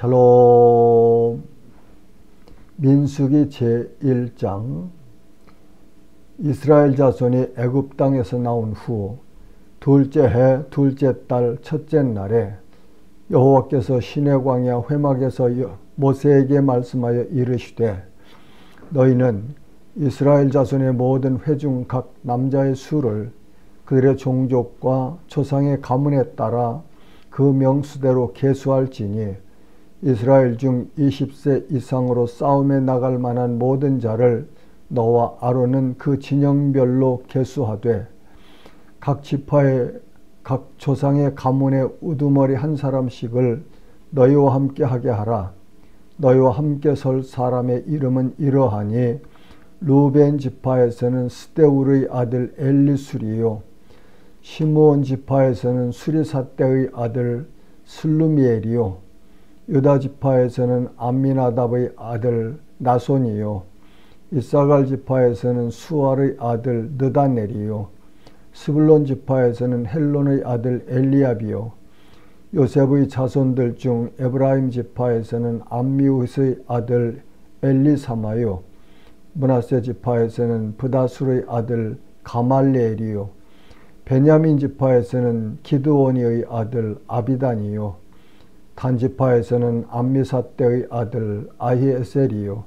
샬롬. 민수기 제1장. 이스라엘 자손이 애굽 땅에서 나온 후 둘째 해 둘째 달 첫째 날에 여호와께서 시내 광야 회막에서 모세에게 말씀하여 이르시되, 너희는 이스라엘 자손의 모든 회중 각 남자의 수를 그들의 종족과 조상의 가문에 따라 그 명수대로 계수할지니, 이스라엘 중 20세 이상으로 싸움에 나갈 만한 모든 자를 너와 아론은 그 진영별로 계수하되, 각 지파의 각 조상의 가문의 우두머리 한 사람씩을 너희와 함께 하게 하라. 너희와 함께 설 사람의 이름은 이러하니, 루벤 지파에서는 스데울의 아들 엘리술이요, 시므온 지파에서는 수리사떼의 아들 슬루미엘이요, 유다 지파에서는 암미나답의 아들 나손이요, 이사갈 지파에서는 수알의 아들 느다넬이요, 스불론 지파에서는 헬론의 아들 엘리압이요, 요셉의 자손들 중 에브라임 지파에서는 암미우스의 아들 엘리사마요, 므낫세 지파에서는 브다술의 아들 가말레엘이요, 베냐민 지파에서는 기드오니의 아들 아비단이요, 단 지파에서는 암미사떼의 아들 아히에셀이요,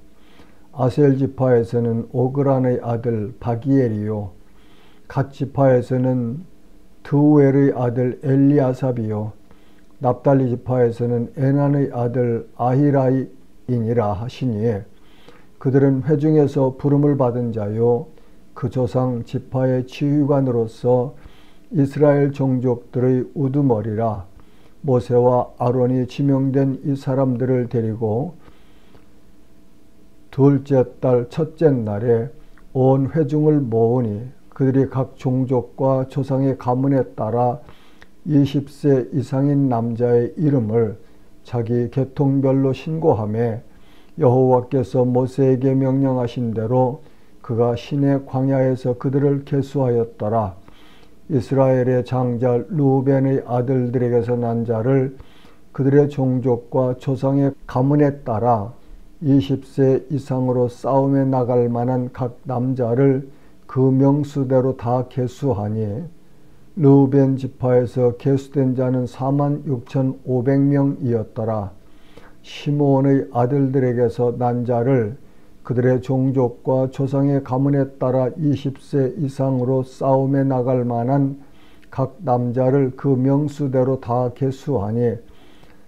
아셀 지파에서는 오그란의 아들 바기엘이요, 갓 지파에서는 드우엘의 아들 엘리아삽이요, 납달리 지파에서는 에난의 아들 아히라이니라 하시니, 그들은 회중에서 부름을 받은 자요, 그 조상 지파의 지휘관으로서 이스라엘 종족들의 우두머리라. 모세와 아론이 지명된 이 사람들을 데리고 둘째 달 첫째 날에 온 회중을 모으니, 그들이 각 종족과 조상의 가문에 따라 20세 이상인 남자의 이름을 자기 계통별로 신고하며, 여호와께서 모세에게 명령하신 대로 그가 시내 광야에서 그들을 계수하였더라. 이스라엘의 장자 루벤의 아들들에게서 난 자를 그들의 종족과 조상의 가문에 따라 20세 이상으로 싸움에 나갈 만한 각 남자를 그 명수대로 다 계수하니, 루벤 지파에서 계수된 자는 46,500명이었더라. 시므온의 아들들에게서 난 자를 그들의 종족과 조상의 가문에 따라 20세 이상으로 싸움에 나갈 만한 각 남자를 그 명수대로 다 계수하니,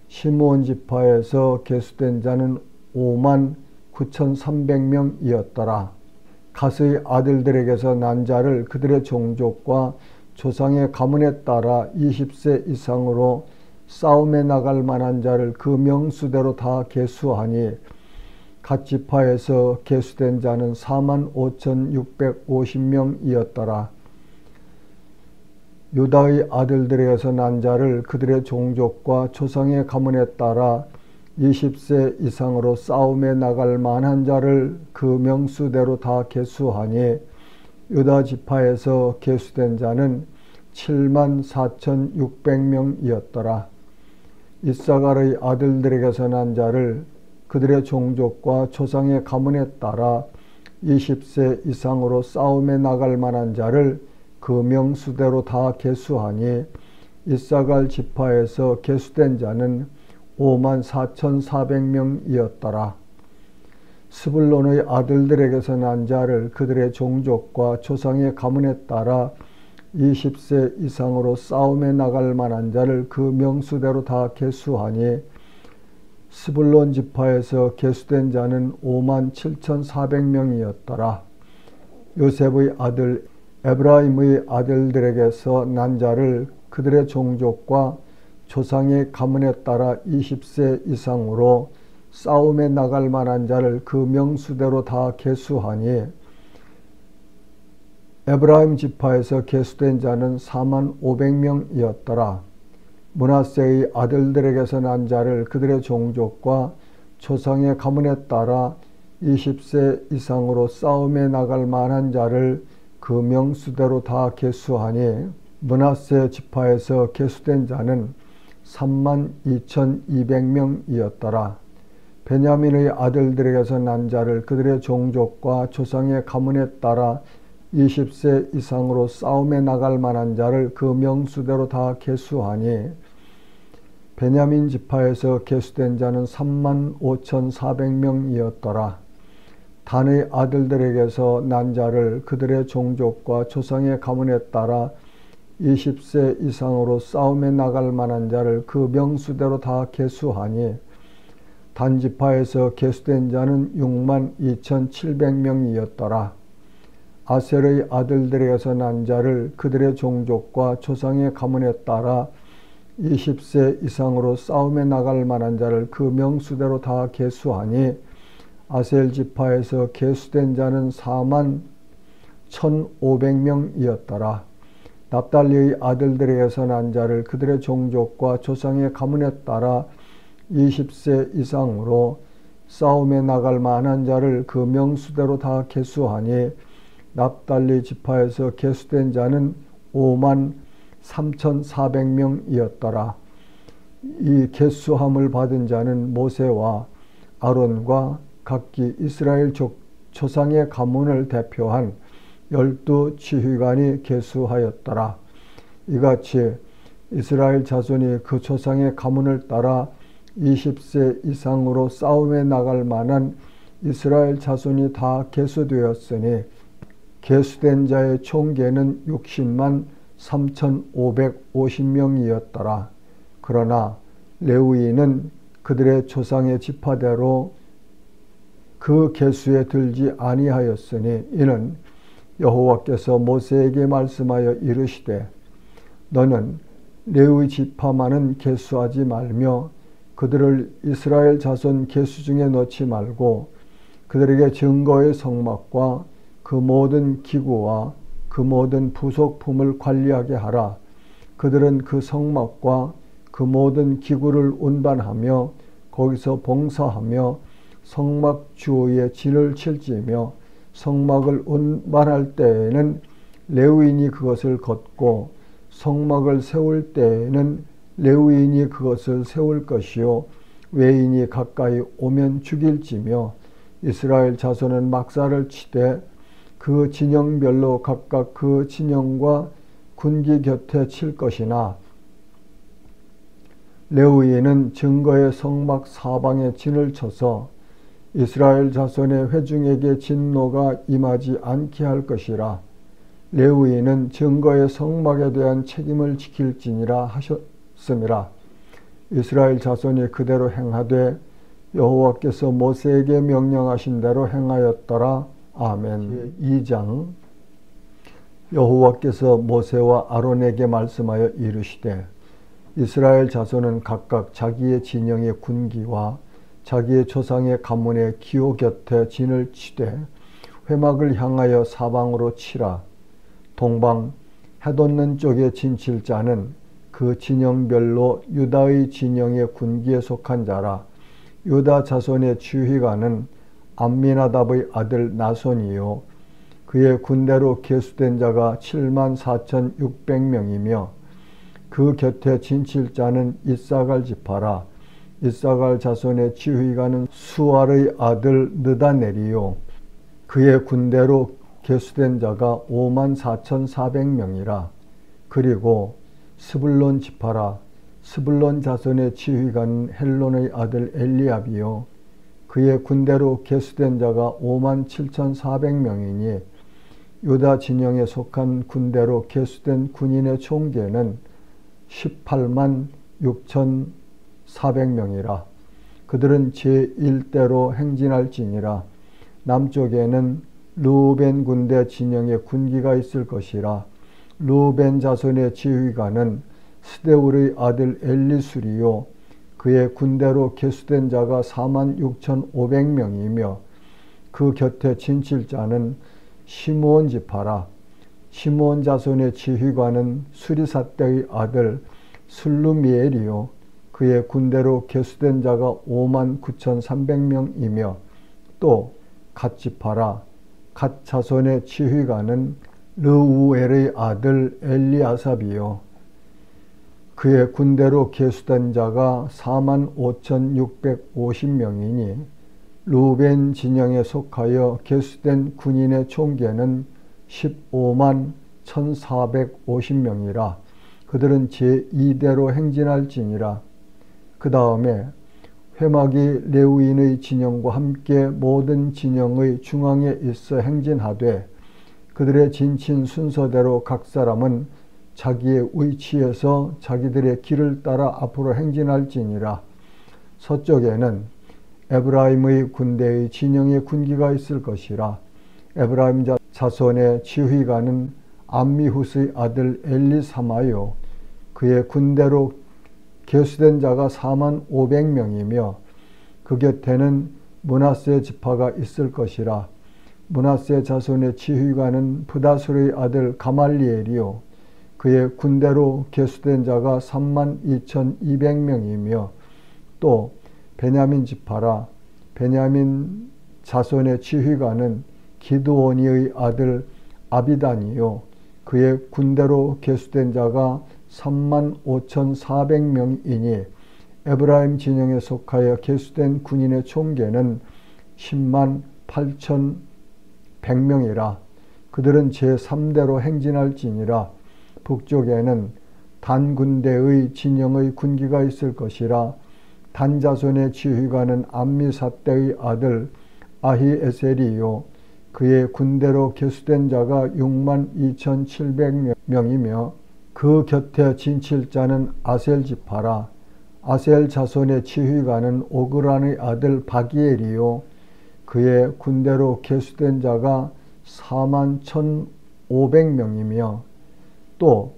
시므온 지파에서 계수된 자는 59,300명이었더라. 갓의 아들들에게서 난 자를 그들의 종족과 조상의 가문에 따라 20세 이상으로 싸움에 나갈 만한 자를 그 명수대로 다 계수하니, 갓 지파에서 계수된 자는 45,650명이었더라. 유다의 아들들에게서 난 자를 그들의 종족과 조상의 가문에 따라 20세 이상으로 싸움에 나갈 만한 자를 그 명수대로 다 계수하니, 유다 지파에서 계수된 자는 74,600명이었더라. 이사갈의 아들들에게서 난 자를 그들의 종족과 조상의 가문에 따라 20세 이상으로 싸움에 나갈 만한 자를 그 명수대로 다 계수하니, 이사갈 지파에서 계수된 자는 54,400명이었더라. 스불론의 아들들에게서 난 자를 그들의 종족과 조상의 가문에 따라 20세 이상으로 싸움에 나갈 만한 자를 그 명수대로 다 계수하니, 스불론 지파에서 계수된 자는 57,400명이었더라. 요셉의 아들 에브라임의 아들들에게서 난 자를 그들의 종족과 조상의 가문에 따라 20세 이상으로 싸움에 나갈 만한 자를 그 명수대로 다 계수하니, 에브라임 지파에서 계수된 자는 45,000명이었더라. 므낫세의 아들들에게서 난 자를 그들의 종족과 조상의 가문에 따라 20세 이상으로 싸움에 나갈 만한 자를 그 명수대로 다 계수하니, 므낫세 지파에서 계수된 자는 32,200명이었더라. 베냐민의 아들들에게서 난 자를 그들의 종족과 조상의 가문에 따라 20세 이상으로 싸움에 나갈 만한 자를 그 명수대로 다 계수하니 베냐민 지파에서 계수된 자는 35,400명이었더라. 단의 아들들에게서 난 자를 그들의 종족과 조상의 가문에 따라 20세 이상으로 싸움에 나갈 만한 자를 그 명수대로 다 계수하니 단 지파에서 계수된 자는 62,700명이었더라. 아셀의 아들들에게서 난 자를 그들의 종족과 조상의 가문에 따라 20세 이상으로 싸움에 나갈 만한 자를 그 명수대로 다 계수하니 아셀 지파에서 계수된 자는 41,500명이었더라. 납달리의 아들들에게서 난 자를 그들의 종족과 조상의 가문에 따라 20세 이상으로 싸움에 나갈 만한 자를 그 명수대로 다 계수하니 납달리 지파에서 계수된 자는 53,400명이었더라. 이 계수함을 받은 자는 모세와 아론과 각기 이스라엘 조상의 가문을 대표한 12지휘관이 계수하였더라. 이같이 이스라엘 자손이 그 조상의 가문을 따라 20세 이상으로 싸움에 나갈 만한 이스라엘 자손이 다 계수되었으니 계수된 자의 총계는 60만 3,550명이었더라. 그러나 레위인은 그들의 조상의 지파대로 그 계수에 들지 아니하였으니 이는 여호와께서 모세에게 말씀하여 이르시되 너는 레위 지파만은 계수하지 말며 그들을 이스라엘 자손 계수 중에 넣지 말고 그들에게 증거의 성막과 그 모든 기구와 그 모든 부속품을 관리하게 하라. 그들은 그 성막과 그 모든 기구를 운반하며 거기서 봉사하며 성막 주위에 진을 칠지며 성막을 운반할 때에는 레위인이 그것을 걷고 성막을 세울 때에는 레위인이 그것을 세울 것이요 외인이 가까이 오면 죽일지며 이스라엘 자손은 막사를 치되 그 진영별로 각각 그 진영과 군기 곁에 칠 것이나 레위인은 증거의 성막 사방에 진을 쳐서 이스라엘 자손의 회중에게 진노가 임하지 않게 할 것이라. 레위인은 증거의 성막에 대한 책임을 지킬지니라 하셨음이라. 이스라엘 자손이 그대로 행하되 여호와께서 모세에게 명령하신 대로 행하였더라. 아멘. 2장. 여호와께서 모세와 아론에게 말씀하여 이르시되 이스라엘 자손은 각각 자기의 진영의 군기와 자기의 조상의 가문의 기호 곁에 진을 치되 회막을 향하여 사방으로 치라. 동방 해돋는 쪽에 진칠 자는 그 진영별로 유다의 진영의 군기에 속한 자라. 유다 자손의 지휘관은 암미나답의 아들 나손이요 그의 군대로 계수된 자가 74,600명이며 그 곁에 진칠 자는 이사갈 지파라. 이사갈 자손의 지휘관은 수알의 아들 느다넬이요 그의 군대로 계수된 자가 54,400명이라. 그리고 스불론 지파라. 스불론 자손의 지휘관은 헬론의 아들 엘리압이요 그의 군대로 계수된 자가 57,400명이니 유다 진영에 속한 군대로 계수된 군인의 총계는 18만 6,400명이라. 그들은 제1대로 행진할지니라. 남쪽에는 르우벤 군대 진영에 군기가 있을 것이라. 르우벤 자손의 지휘관은 스데울의 아들 엘리술이요 그의 군대로 계수된 자가 46,500명이며 그 곁에 진칠 자는 시므온 지파라. 시므온 자손의 지휘관은 수리삿대의 아들 슬루미엘이요 그의 군대로 계수된 자가 59,300명이며 또 갓 지파라. 갓 자손의 지휘관은 르우엘의 아들 엘리아삽이요 그의 군대로 계수된 자가 45,650명이니 루벤 진영에 속하여 계수된 군인의 총계는 15만 1,450명이라. 그들은 제2대로 행진할지니라. 그 다음에 회막이 레위인의 진영과 함께 모든 진영의 중앙에 있어 행진하되 그들의 진친 순서대로 각 사람은 자기의 위치에서 자기들의 길을 따라 앞으로 행진할지니라. 서쪽에는 에브라임의 군대의 진영의 군기가 있을 것이라. 에브라임 자손의 지휘관은 암미훗의 아들 엘리사마요. 그의 군대로 계수된 자가 45,000명이며 그 곁에는 므낫세 지파가 있을 것이라. 므낫세 자손의 지휘관은 부다술의 아들 가말리엘이요. 그의 군대로 계수된 자가 32,200명이며 또 베냐민 지파라. 베냐민 자손의 지휘관은 기드오니의 아들 아비단이요. 그의 군대로 계수된 자가 35,400명이니 에브라임 진영에 속하여 계수된 군인의 총계는 10만 8,100명이라. 그들은 제3대로 행진할지니라. 북쪽에는 단 군대의 진영의 군기가 있을 것이라. 단 자손의 지휘관은 암미사대의 아들 아히에셀이요. 그의 군대로 계수된 자가 62,700명이며 그 곁에 진칠자는 아셀 지파라. 아셀 자손의 지휘관은 오그란의 아들 바기엘이요. 그의 군대로 계수된 자가 41,500명이며 또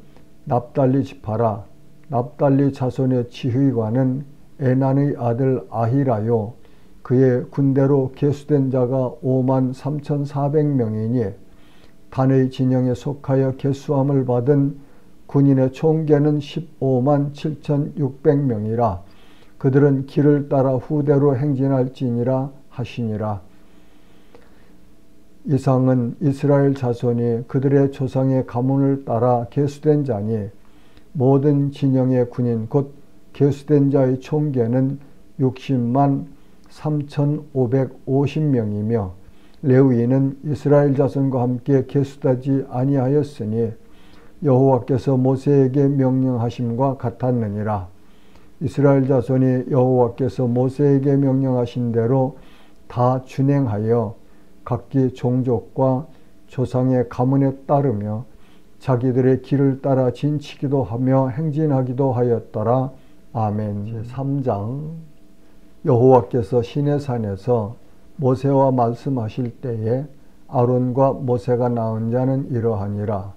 납달리 지파라. 납달리 자손의 지휘관은 에난의 아들 아히라요. 그의 군대로 계수된 자가 53,400명이니 단의 진영에 속하여 계수함을 받은 군인의 총계는 15만 7,600명이라. 그들은 길을 따라 후대로 행진할지니라 하시니라. 이상은 이스라엘 자손이 그들의 조상의 가문을 따라 계수된 자니 모든 진영의 군인 곧 계수된 자의 총계는 60만 3,550명이며 레위인은 이스라엘 자손과 함께 계수되지 아니하였으니 여호와께서 모세에게 명령하심과 같았느니라. 이스라엘 자손이 여호와께서 모세에게 명령하신 대로 다 준행하여 각기 종족과 조상의 가문에 따르며 자기들의 길을 따라 진치기도 하며 행진하기도 하였더라. 아멘. 제3장. 여호와께서 시내산에서 모세와 말씀하실 때에 아론과 모세가 낳은 자는 이러하니라.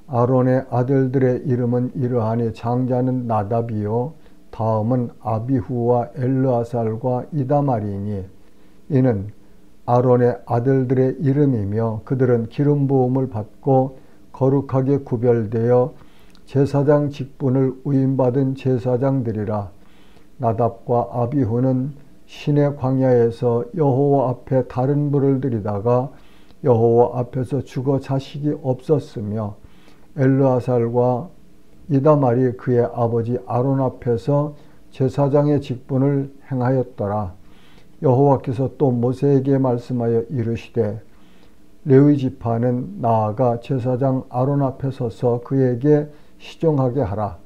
아론의 아들들의 이름은 이러하니 장자는 나답이요 다음은 아비후와 엘르아살과 이다말이니 이는 아론의 아들들의 이름이며 그들은 기름 부음을 받고 거룩하게 구별되어 제사장 직분을 위임받은 제사장들이라. 나답과 아비후는 시내 광야에서 여호와 앞에 다른 불을 들이다가 여호와 앞에서 죽어 자식이 없었으며 엘르아살과 이다말이 그의 아버지 아론 앞에서 제사장의 직분을 행하였더라. 여호와께서 또 모세에게 말씀하여 이르시되 레위 지파는 나아가 제사장 아론 앞에 서서 그에게 시종하게 하라.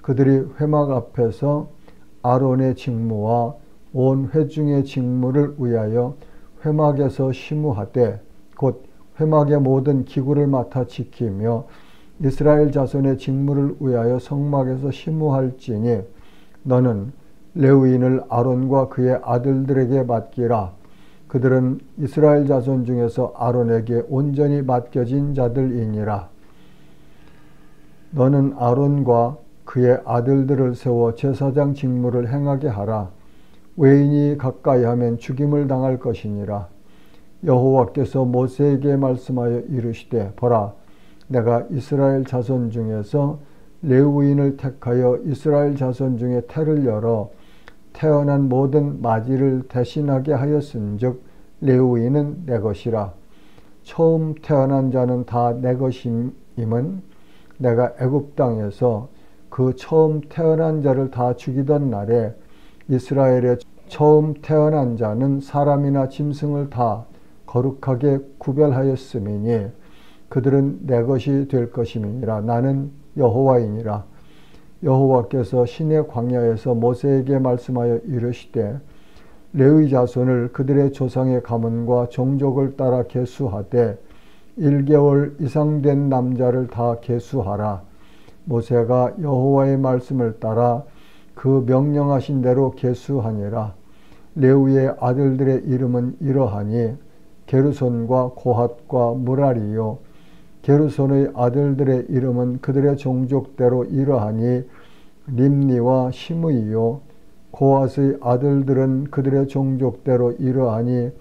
그들이 회막 앞에서 아론의 직무와 온 회중의 직무를 위하여 회막에서 시무하되 곧 회막의 모든 기구를 맡아 지키며 이스라엘 자손의 직무를 위하여 성막에서 시무할지니 너는 레위인을 아론과 그의 아들들에게 맡기라. 그들은 이스라엘 자손 중에서 아론에게 온전히 맡겨진 자들이니라. 너는 아론과 그의 아들들을 세워 제사장 직무를 행하게 하라. 외인이 가까이 하면 죽임을 당할 것이니라. 여호와께서 모세에게 말씀하여 이르시되 보라, 내가 이스라엘 자손 중에서 레위인을 택하여 이스라엘 자손 중에 태를 열어 태어난 모든 마지를 대신하게 하였은즉 레위인은 내 것이라. 처음 태어난 자는 다 내 것임은 내가 애굽 땅에서 그 그 처음 태어난 자를 다 죽이던 날에 이스라엘의 처음 태어난 자는 사람이나 짐승을 다 거룩하게 구별하였음이니 그들은 내 것이 될 것임이니라. 나는 여호와이니라. 여호와께서 시내 광야에서 모세에게 말씀하여 이르시되 레위 자손을 그들의 조상의 가문과 종족을 따라 계수하되 1개월 이상 된 남자를 다 계수하라. 모세가 여호와의 말씀을 따라 그 명령하신 대로 계수하니라. 레위의 아들들의 이름은 이러하니 게르손과 고핫과 무라리요. 게르손의 아들들의 이름은 그들의 종족대로 이러하니 림니와 시므이요. 고핫의 아들들은 그들의 종족대로 이러하니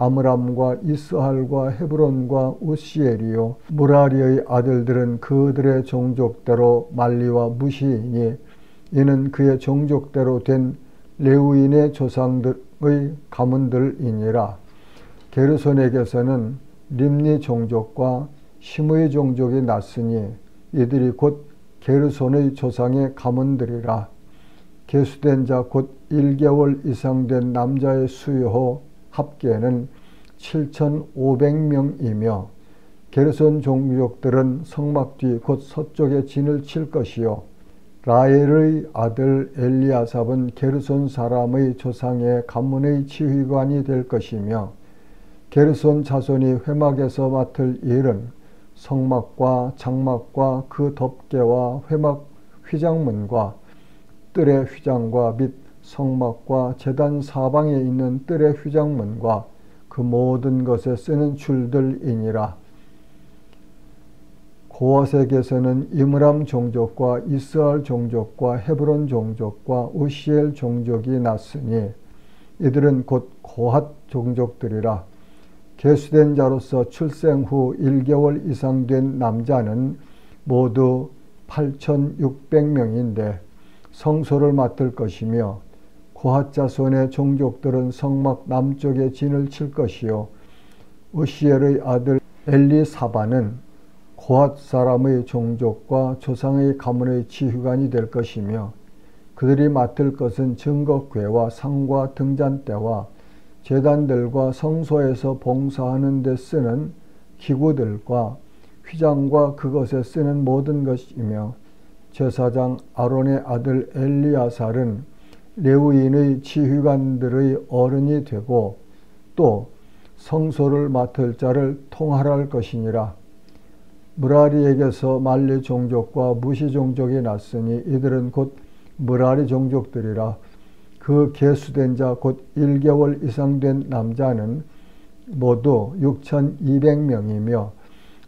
아므람과 이스할과 헤브론과 우시엘이요. 무라리의 아들들은 그들의 종족대로 말리와 무시이니 이는 그의 종족대로 된 레위인의 조상들의 가문들이니라. 게르손에게서는 림니 종족과 시므의 종족이 났으니 이들이 곧 게르손의 조상의 가문들이라. 계수된 자 곧 1개월 이상 된 남자의 수요 합계는 7,500명이며 게르손 종족들은 성막 뒤 곧 서쪽에 진을 칠 것이요. 라헬의 아들 엘리아삽은 게르손 사람의 조상의 가문의 지휘관이 될 것이며 게르손 자손이 회막에서 맡을 일은 성막과 장막과 그 덮개와 회막 휘장문과 뜰의 휘장과 및 성막과 제단 사방에 있는 뜰의 휘장문과 그 모든 것에 쓰는 줄들이니라. 고핫에게서는 이므람 종족과 이스할 종족과 헤브론 종족과 우시엘 종족이 났으니 이들은 곧 고핫 종족들이라. 계수된 자로서 출생 후 1개월 이상 된 남자는 모두 8,600명인데 성소를 맡을 것이며 고핫 자손의 종족들은 성막 남쪽에 진을 칠 것이요. 우시엘의 아들 엘리사바는 고핫 사람의 종족과 조상의 가문의 지휘관이 될 것이며 그들이 맡을 것은 증거궤와 상과 등잔대와 제단들과 성소에서 봉사하는 데 쓰는 기구들과 휘장과 그것에 쓰는 모든 것이며 제사장 아론의 아들 엘리아살은 레위인의 지휘관들의 어른이 되고 또 성소를 맡을 자를 통할할 것이니라. 무라리에게서 말리 종족과 무시 종족이 났으니 이들은 곧 무라리 종족들이라. 그 계수된 자 곧 1개월 이상 된 남자는 모두 6,200명이며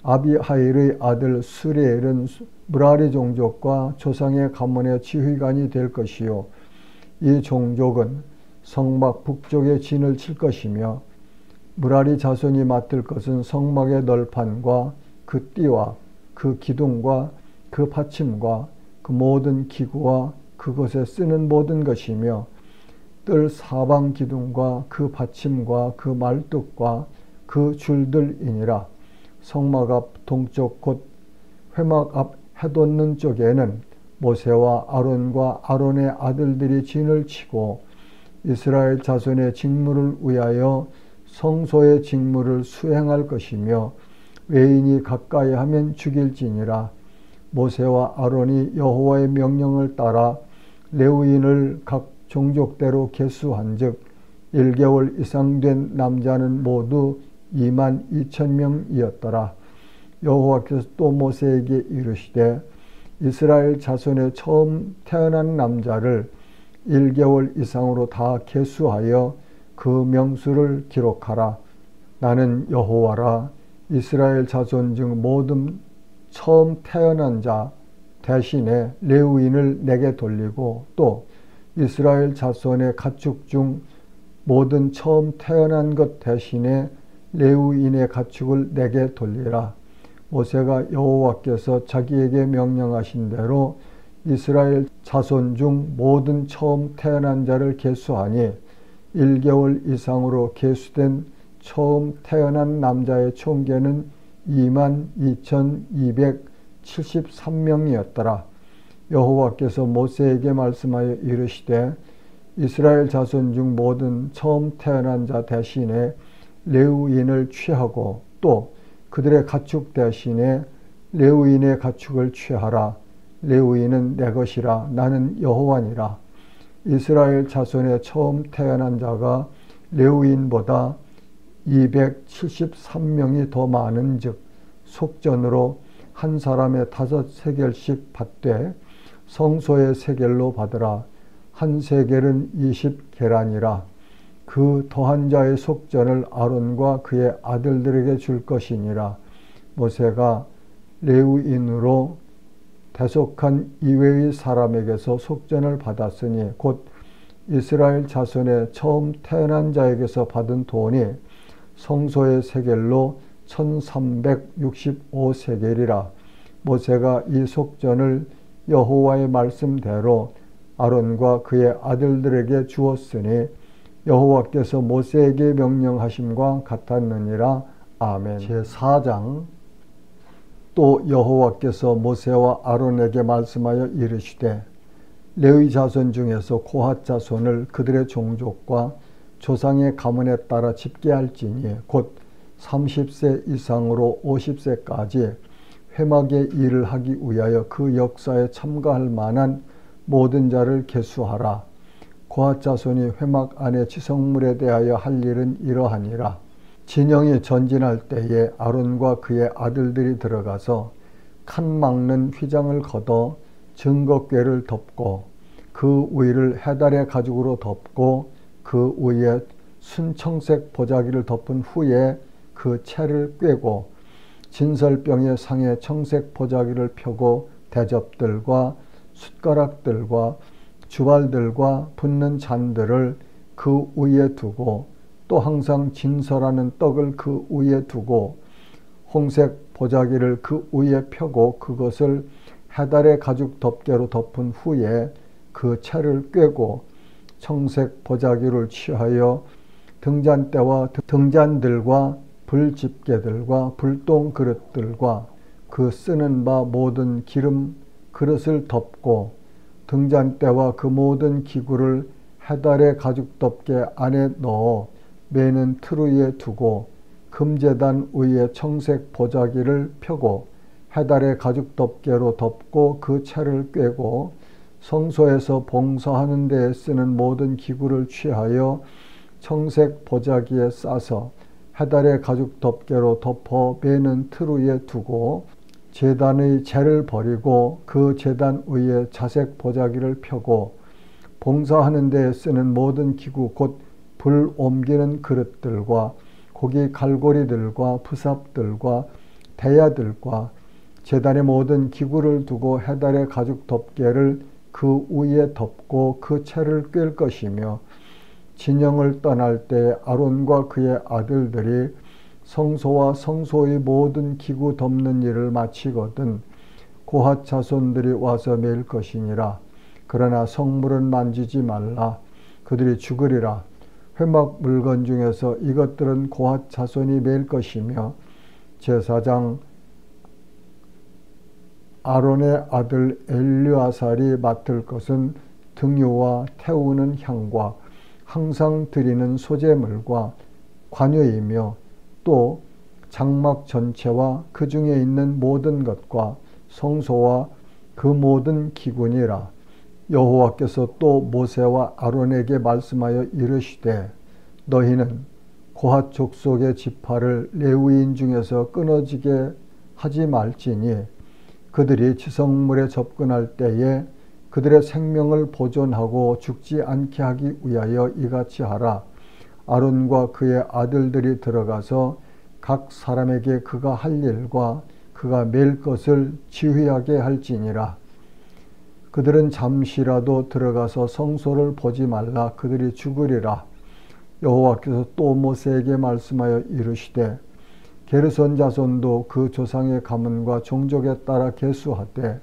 아비하일의 아들 수레엘은 무라리 종족과 조상의 가문의 지휘관이 될 것이요. 이 종족은 성막 북쪽에 진을 칠 것이며 무라리 자손이 맡을 것은 성막의 널판과 그 띠와 그 기둥과 그 받침과 그 모든 기구와 그것에 쓰는 모든 것이며 뜰 사방 기둥과 그 받침과 그 말뚝과 그 줄들이니라. 성막 앞 동쪽 곧 회막 앞 해돋는 쪽에는 모세와 아론과 아론의 아들들이 진을 치고 이스라엘 자손의 직무를 위하여 성소의 직무를 수행할 것이며 외인이 가까이 하면 죽일지니라. 모세와 아론이 여호와의 명령을 따라 레위인을 각 종족대로 계수한즉 1개월 이상 된 남자는 모두 22,000명이었더라. 여호와께서 또 모세에게 이르시되 이스라엘 자손의 처음 태어난 남자를 1개월 이상으로 다 계수하여 그 명수를 기록하라. 나는 여호와라. 이스라엘 자손 중 모든 처음 태어난 자 대신에 레위인을 내게 돌리고 또 이스라엘 자손의 가축 중 모든 처음 태어난 것 대신에 레위인의 가축을 내게 돌리라. 모세가 여호와께서 자기에게 명령하신 대로 이스라엘 자손 중 모든 처음 태어난 자를 계수하니 1개월 이상으로 계수된 처음 태어난 남자의 총계는 22,273명이었더라. 여호와께서 모세에게 말씀하여 이르시되 이스라엘 자손 중 모든 처음 태어난 자 대신에 레위인을 취하고 또 그들의 가축 대신에 레위인의 가축을 취하라. 레위인은 내 것이라. 나는 여호와니라. 이스라엘 자손의 처음 태어난 자가 레위인보다 273명이 더 많은즉 속전으로 한 사람의 5세겔씩 받되 성소의 세겔로 받으라. 한 세겔은 20계란이라. 그 더한 자의 속전을 아론과 그의 아들들에게 줄 것이니라. 모세가 레위인으로 대속한 이외의 사람에게서 속전을 받았으니 곧 이스라엘 자손의 처음 태어난 자에게서 받은 돈이 성소의 세겔로 1365세겔이라. 모세가 이 속전을 여호와의 말씀대로 아론과 그의 아들들에게 주었으니 여호와께서 모세에게 명령하심과 같았느니라. 아멘. 제4장. 또 여호와께서 모세와 아론에게 말씀하여 이르시되 레위 자손 중에서 고핫 자손을 그들의 종족과 조상의 가문에 따라 집계할지니 곧 30세 이상으로 50세까지 회막의 일을 하기 위하여 그 역사에 참가할 만한 모든 자를 계수하라. 고핫 자손이 회막 안에 지성물에 대하여 할 일은 이러하니라. 진영이 전진할 때에 아론과 그의 아들들이 들어가서 칸 막는 휘장을 걷어 증거궤를 덮고 그 위를 해달의 가죽으로 덮고 그 위에 순청색 보자기를 덮은 후에 그 채를 꿰고 진설병의 상에 청색 보자기를 펴고 대접들과 숟가락들과 주발들과 붓는 잔들을 그 위에 두고 또 항상 진설하는 떡을 그 위에 두고 홍색 보자기를 그 위에 펴고 그것을 해달의 가죽 덮개로 덮은 후에 그 채를 꿰고 청색 보자기를 취하여 등잔대와 등잔들과 불집게들과 불똥 그릇들과 그 쓰는 바 모든 기름 그릇을 덮고 등잔대와 그 모든 기구를 해달의 가죽 덮개 안에 넣어 매는 틀 위에 두고 금제단 위에 청색 보자기를 펴고 해달의 가죽 덮개로 덮고 그 채를 꿰고 성소에서 봉사하는 데에 쓰는 모든 기구를 취하여 청색 보자기에 싸서 해달의 가죽 덮개로 덮어 매는 틀 위에 두고 제단의 재를 버리고 그 제단 위에 자색 보자기를 펴고 봉사하는 데에 쓰는 모든 기구 곧 불 옮기는 그릇들과 고기 갈고리들과 부삽들과 대야들과 제단의 모든 기구를 두고 해달의 가죽 덮개를 그 위에 덮고 그 채를 꿰 것이며 진영을 떠날 때 아론과 그의 아들들이 성소와 성소의 모든 기구 덮는 일을 마치거든 고핫 자손들이 와서 매일 것이니라. 그러나 성물은 만지지 말라. 그들이 죽으리라. 회막 물건 중에서 이것들은 고핫 자손이 매일 것이며 제사장 아론의 아들 엘르아살이 맡을 것은 등유와 태우는 향과 항상 드리는 소제물과 관여이며 또 장막 전체와 그 중에 있는 모든 것과 성소와 그 모든 기구니라. 여호와께서 또 모세와 아론에게 말씀하여 이르시되 너희는 고핫 족속의 지파를 레위인 중에서 끊어지게 하지 말지니 그들이 지성물에 접근할 때에 그들의 생명을 보존하고 죽지 않게 하기 위하여 이같이 하라. 아론과 그의 아들들이 들어가서 각 사람에게 그가 할 일과 그가 맬 것을 지휘하게 할지니라. 그들은 잠시라도 들어가서 성소를 보지 말라. 그들이 죽으리라. 여호와께서 또 모세에게 말씀하여 이르시되 게르손 자손도 그 조상의 가문과 종족에 따라 계수하되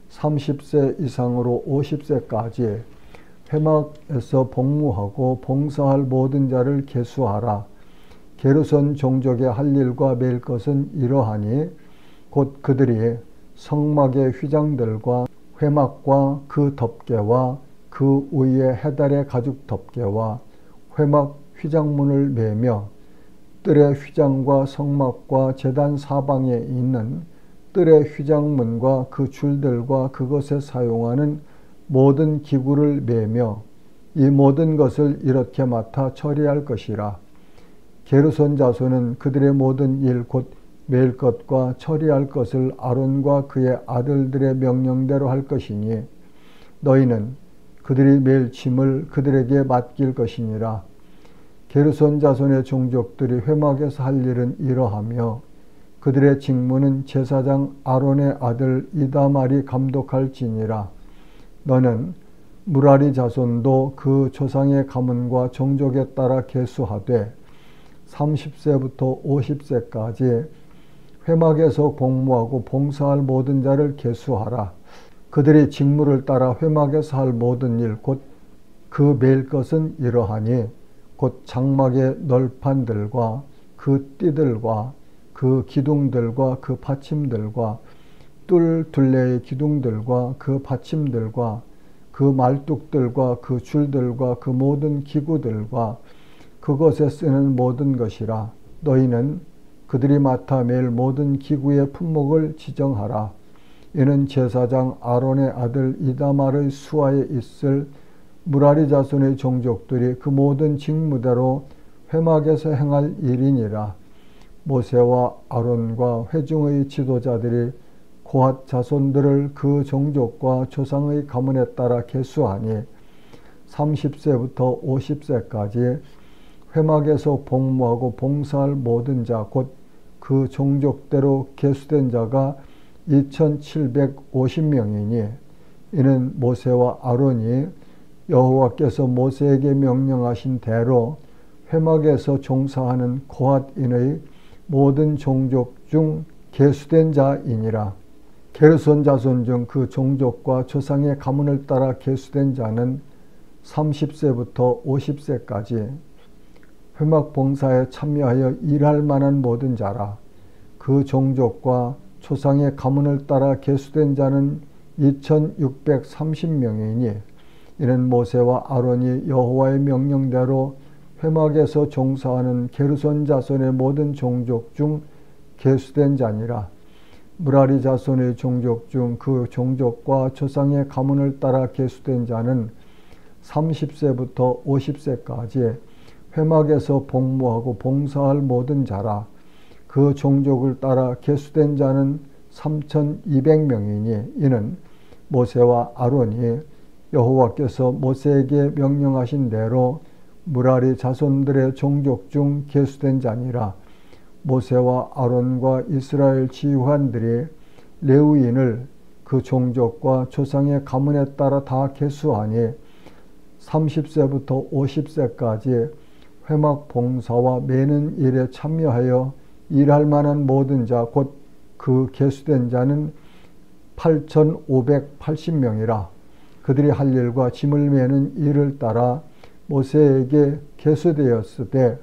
30세 이상으로 50세까지 회막에서 복무하고 봉사할 모든 자를 계수하라. 게르손 종족의 할 일과 맬 것은 이러하니 곧 그들이 성막의 휘장들과 회막과 그 덮개와 그 위에 해달의 가죽 덮개와 회막 휘장문을 매며 뜰의 휘장과 성막과 제단 사방에 있는 뜰의 휘장문과 그 줄들과 그것에 사용하는 모든 기구를 매며 이 모든 것을 이렇게 맡아 처리할 것이라. 게르손 자손은 그들의 모든 일 곧 매일 것과 처리할 것을 아론과 그의 아들들의 명령대로 할 것이니 너희는 그들이 매일 짐을 그들에게 맡길 것이니라. 게르손 자손의 종족들이 회막에서 할 일은 이러하며 그들의 직무는 제사장 아론의 아들 이다말이 감독할지니라. 너는 무라리 자손도 그 조상의 가문과 종족에 따라 계수하되 30세부터 50세까지 회막에서 복무하고 봉사할 모든 자를 계수하라. 그들이 직무를 따라 회막에서 할 모든 일 곧 그 매일 것은 이러하니 곧 장막의 널판들과 그 띠들과 그 기둥들과 그 받침들과 뜰 둘레의 기둥들과 그 받침들과 그 말뚝들과 그 줄들과 그 모든 기구들과 그것에 쓰는 모든 것이라. 너희는 그들이 맡아 매일 모든 기구의 품목을 지정하라. 이는 제사장 아론의 아들 이다말의 수하에 있을 무라리 자손의 종족들이 그 모든 직무대로 회막에서 행할 일이니라. 모세와 아론과 회중의 지도자들이 고핫 자손들을 그 종족과 조상의 가문에 따라 계수하니 30세부터 50세까지 회막에서 복무하고 봉사할 모든 자 곧 그 종족대로 계수된 자가 2750명이니 이는 모세와 아론이 여호와께서 모세에게 명령하신 대로 회막에서 종사하는 고핫인의 모든 종족 중 계수된 자이니라. 게르손 자손 중 그 종족과 조상의 가문을 따라 계수된 자는 30세부터 50세까지 회막 봉사에 참여하여 일할 만한 모든 자라. 그 종족과 조상의 가문을 따라 계수된 자는 2630명이니 이는 모세와 아론이 여호와의 명령대로 회막에서 종사하는 게르손 자손의 모든 종족 중 계수된 자니라. 무라리 자손의 종족 중 그 종족과 조상의 가문을 따라 계수된 자는 30세부터 50세까지 회막에서 복무하고 봉사할 모든 자라. 그 종족을 따라 계수된 자는 3200명이니 이는 모세와 아론이 여호와께서 모세에게 명령하신 대로 무라리 자손들의 종족 중 계수된 자니라. 모세와 아론과 이스라엘 지휘관들이 레위인을 그 종족과 조상의 가문에 따라 다 계수하니 30세부터 50세까지 회막 봉사와 매는 일에 참여하여 일할 만한 모든 자 곧 그 계수된 자는 8580명이라. 그들이 할 일과 짐을 매는 일을 따라 모세에게 계수되었으되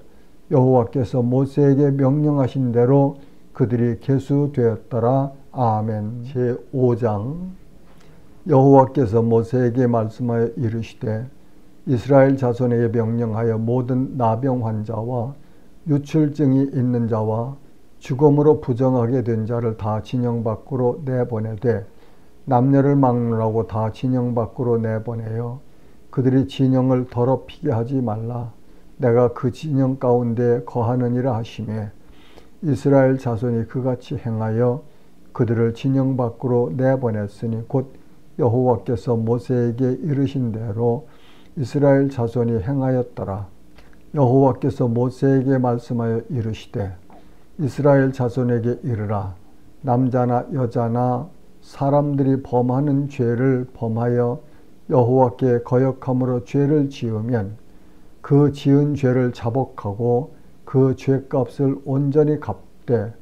여호와께서 모세에게 명령하신 대로 그들이 계수되었더라. 아멘. 제5장. 여호와께서 모세에게 말씀하여 이르시되 이스라엘 자손에게 명령하여 모든 나병 환자와 유출증이 있는 자와 죽음으로 부정하게 된 자를 다 진영 밖으로 내보내되 남녀를 막론하고 다 진영 밖으로 내보내어 그들이 진영을 더럽히게 하지 말라. 내가 그 진영 가운데 거하느니라 하시매 이스라엘 자손이 그같이 행하여 그들을 진영 밖으로 내보냈으니 곧 여호와께서 모세에게 이르신 대로 이스라엘 자손이 행하였더라. 여호와께서 모세에게 말씀하여 이르시되 이스라엘 자손에게 이르라. 남자나 여자나 사람들이 범하는 죄를 범하여 여호와께 거역함으로 죄를 지으면 그 지은 죄를 자복하고 그 죄값을 온전히 갚되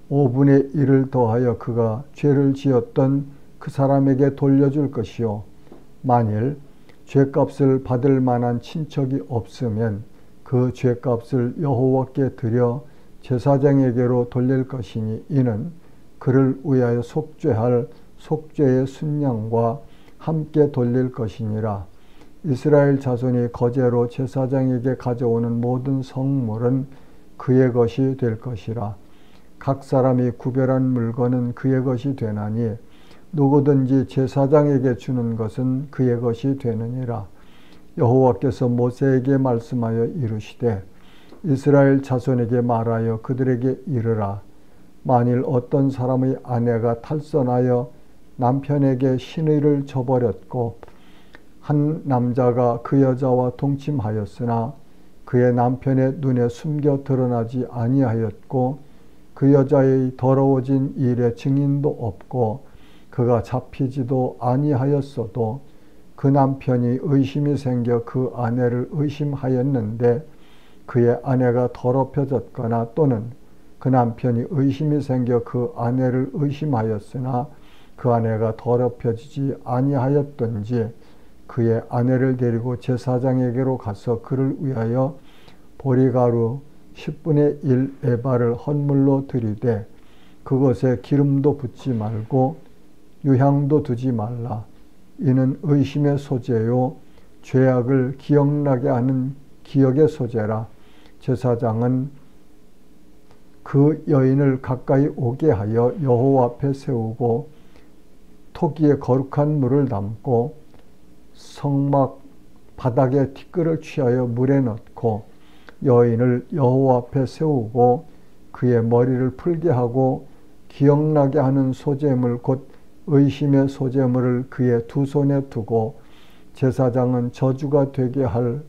5분의 1을 더하여 그가 죄를 지었던 그 사람에게 돌려줄 것이요 만일 죄값을 받을 만한 친척이 없으면 그 죄값을 여호와께 드려 제사장에게로 돌릴 것이니 이는 그를 위하여 속죄할 속죄의 순양과 함께 돌릴 것이니라. 이스라엘 자손이 거제로 제사장에게 가져오는 모든 성물은 그의 것이 될 것이라. 각 사람이 구별한 물건은 그의 것이 되나니 누구든지 제사장에게 주는 것은 그의 것이 되느니라. 여호와께서 모세에게 말씀하여 이르시되 이스라엘 자손에게 말하여 그들에게 이르라. 만일 어떤 사람의 아내가 탈선하여 남편에게 신의를 저버렸고 한 남자가 그 여자와 동침하였으나 그의 남편의 눈에 숨겨 드러나지 아니하였고 그 여자의 더러워진 일에 증인도 없고 그가 잡히지도 아니하였어도 그 남편이 의심이 생겨 그 아내를 의심하였는데 그의 아내가 더럽혀졌거나 또는 그 남편이 의심이 생겨 그 아내를 의심하였으나 그 아내가 더럽혀지지 아니하였던지 그의 아내를 데리고 제사장에게로 가서 그를 위하여 보리가루 10분의 1 에바를 헌물로 드리되 그것에 기름도 붓지 말고 유향도 두지 말라. 이는 의심의 소재요 죄악을 기억나게 하는 기억의 소재라. 제사장은 그 여인을 가까이 오게 하여 여호와 앞에 세우고 토기에 거룩한 물을 담고 성막 바닥에 티끌을 취하여 물에 넣고 여인을 여호와 앞에 세우고 그의 머리를 풀게 하고 기억나게 하는 소재물 곧 의심의 소재물을 그의 두 손에 두고 제사장은 저주가 되게 할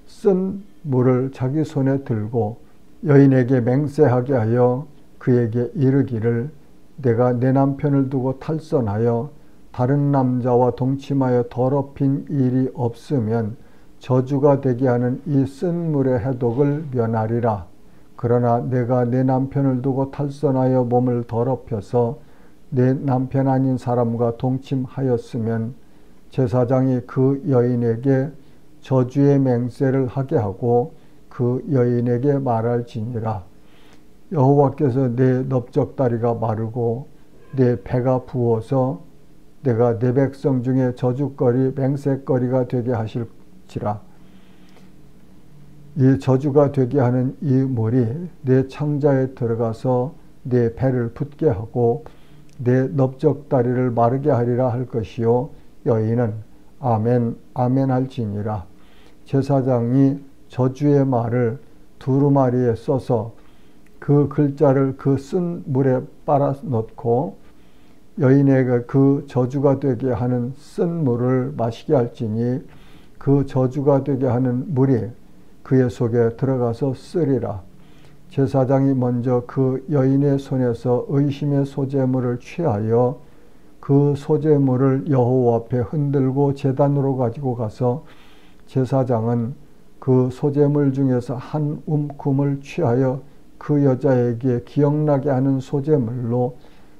쓴 물을 자기 손에 들고 여인에게 맹세하게 하여 그에게 이르기를 내가 내 남편을 두고 탈선하여 다른 남자와 동침하여 더럽힌 일이 없으면 저주가 되게 하는 이 쓴 물의 해독을 면하리라. 그러나 내가 내 남편을 두고 탈선하여 몸을 더럽혀서 내 남편 아닌 사람과 동침하였으면 제사장이 그 여인에게 저주의 맹세를 하게 하고 그 여인에게 말할지니라. 여호와께서 내 넓적다리가 마르고 내 배가 부어서 내가 내 백성 중에 저주거리 맹세거리가 되게 하실지라. 이 저주가 되게 하는 이 물이 내 창자에 들어가서 내 배를 붓게 하고 내 넓적다리를 마르게 하리라 할 것이요 여인은 아멘 아멘 할지니라. 제사장이 저주의 말을 두루마리에 써서 그 글자를 그 쓴 물에 빨아 넣고 여인에게 그 저주가 되게 하는 쓴 물을 마시게 할지니 그 저주가 되게 하는 물이 그의 속에 들어가서 쓰리라. 제사장이 먼저 그 여인의 손에서 의심의 소재물을 취하여 그 소재물을 여호와 앞에 흔들고 제단으로 가지고 가서 제사장은 그 소재물 중에서 한 움큼을 취하여 그 여자에게 기억나게 하는 소재물로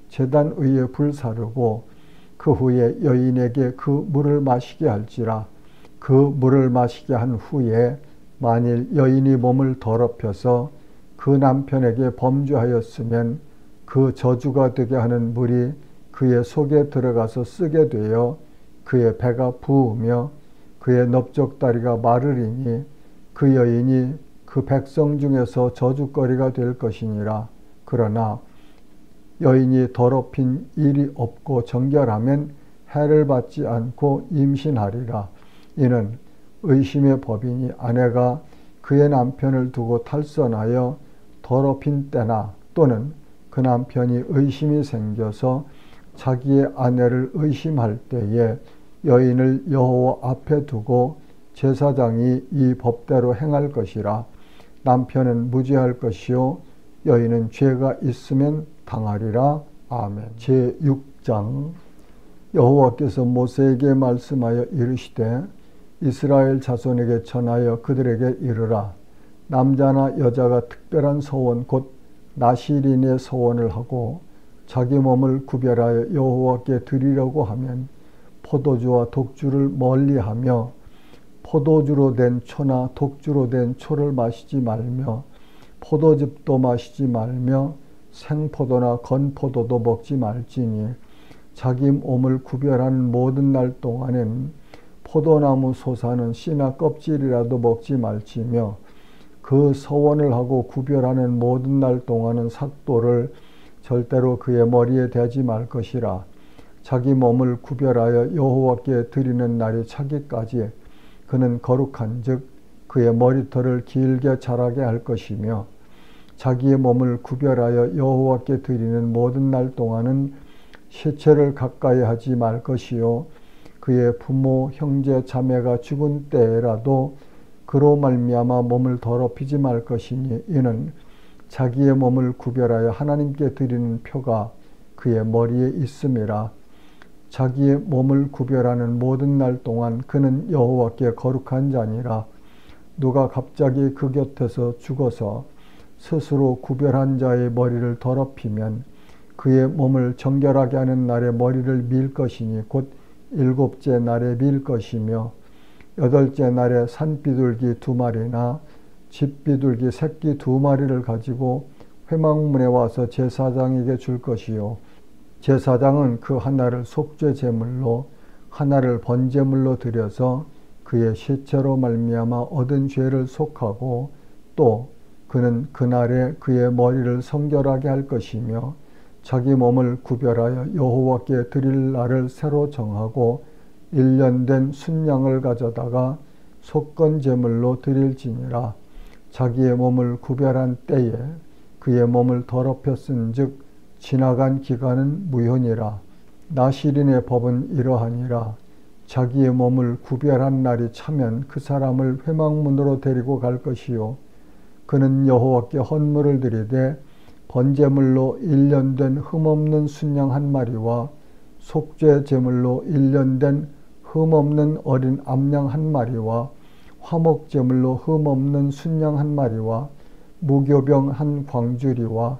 제단 위에 불사르고 그 후에 여인에게 그 물을 마시게 할지라. 그 물을 마시게 한 후에 만일 여인이 몸을 더럽혀서 그 남편에게 범죄하였으면 그 저주가 되게 하는 물이 그의 속에 들어가서 쓰게 되어 그의 배가 부으며 그의 넓적다리가 마르리니 그 여인이 그 백성 중에서 저주거리가 될 것이니라. 그러나 여인이 더럽힌 일이 없고 정결하면 해를 받지 않고 임신하리라. 이는 의심의 법이니 아내가 그의 남편을 두고 탈선하여 더럽힌 때나 또는 그 남편이 의심이 생겨서 자기의 아내를 의심할 때에 여인을 여호와 앞에 두고 제사장이 이 법대로 행할 것이라. 남편은 무죄할 것이요 여인은 죄가 있으면 당하리라. 아멘. 제6장. 여호와께서 모세에게 말씀하여 이르시되 이스라엘 자손에게 전하여 그들에게 이르라. 남자나 여자가 특별한 서원 곧 나실인의 서원을 하고 자기 몸을 구별하여 여호와께 드리려고 하면 포도주와 독주를 멀리하며 포도주로 된 초나 독주로 된 초를 마시지 말며 포도즙도 마시지 말며 생포도나 건포도도 먹지 말지니 자기 몸을 구별한 모든 날 동안엔 포도나무 솟아는 씨나 껍질이라도 먹지 말지며 그 서원을 하고 구별하는 모든 날 동안은 삭도를 절대로 그의 머리에 대지 말 것이라. 자기 몸을 구별하여 여호와께 드리는 날이 차기까지 그는 거룩한즉 그의 머리털을 길게 자라게 할 것이며 자기의 몸을 구별하여 여호와께 드리는 모든 날 동안은 시체를 가까이 하지 말 것이요 그의 부모 형제 자매가 죽은 때라도 그로 말미암아 몸을 더럽히지 말 것이니 이는 자기의 몸을 구별하여 하나님께 드리는 표가 그의 머리에 있음이라. 자기의 몸을 구별하는 모든 날 동안 그는 여호와께 거룩한 자니라. 누가 갑자기 그 곁에서 죽어서 스스로 구별한 자의 머리를 더럽히면 그의 몸을 정결하게 하는 날에 머리를 밀 것이니 곧 일곱째 날에 밀 것이며 여덟째 날에 산비둘기 2마리나 집비둘기 새끼 2마리를 가지고 회막문에 와서 제사장에게 줄 것이요 제사장은 그 하나를 속죄 제물로 하나를 번제물로 드려서 그의 시체로 말미암아 얻은 죄를 속하고 또 그는 그날에 그의 머리를 성결하게 할 것이며 자기 몸을 구별하여 여호와께 드릴 날을 새로 정하고 1년 된 순양을 가져다가 속건 제물로 드릴지니라. 자기의 몸을 구별한 때에 그의 몸을 더럽혔은즉 지나간 기간은 무효니라. 나실인의 법은 이러하니라. 자기의 몸을 구별한 날이 차면 그 사람을 회막문으로 데리고 갈 것이요 그는 여호와께 헌물을 드리되 번제물로 1년 된 흠없는 순양 1마리와 속죄 제물로 1년 된 흠없는 어린 암양 1마리와 화목 제물로 흠없는 순양 1마리와 무교병 1광주리와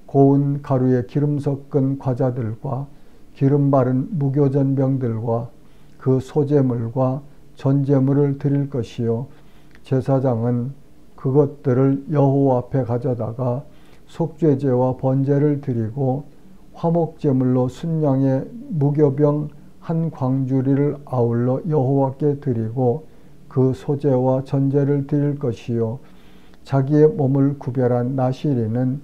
고운 가루에 기름 섞은 과자들과 기름 바른 무교전병들과 그 소제물과 전제물을 드릴 것이요 제사장은 그것들을 여호와 앞에 가져다가 속죄제와 번제를 드리고 화목제물로 순양의 무교병 1광주리를 아울러 여호와께 드리고 그 소제와 전제를 드릴 것이요 자기의 몸을 구별한 나실인은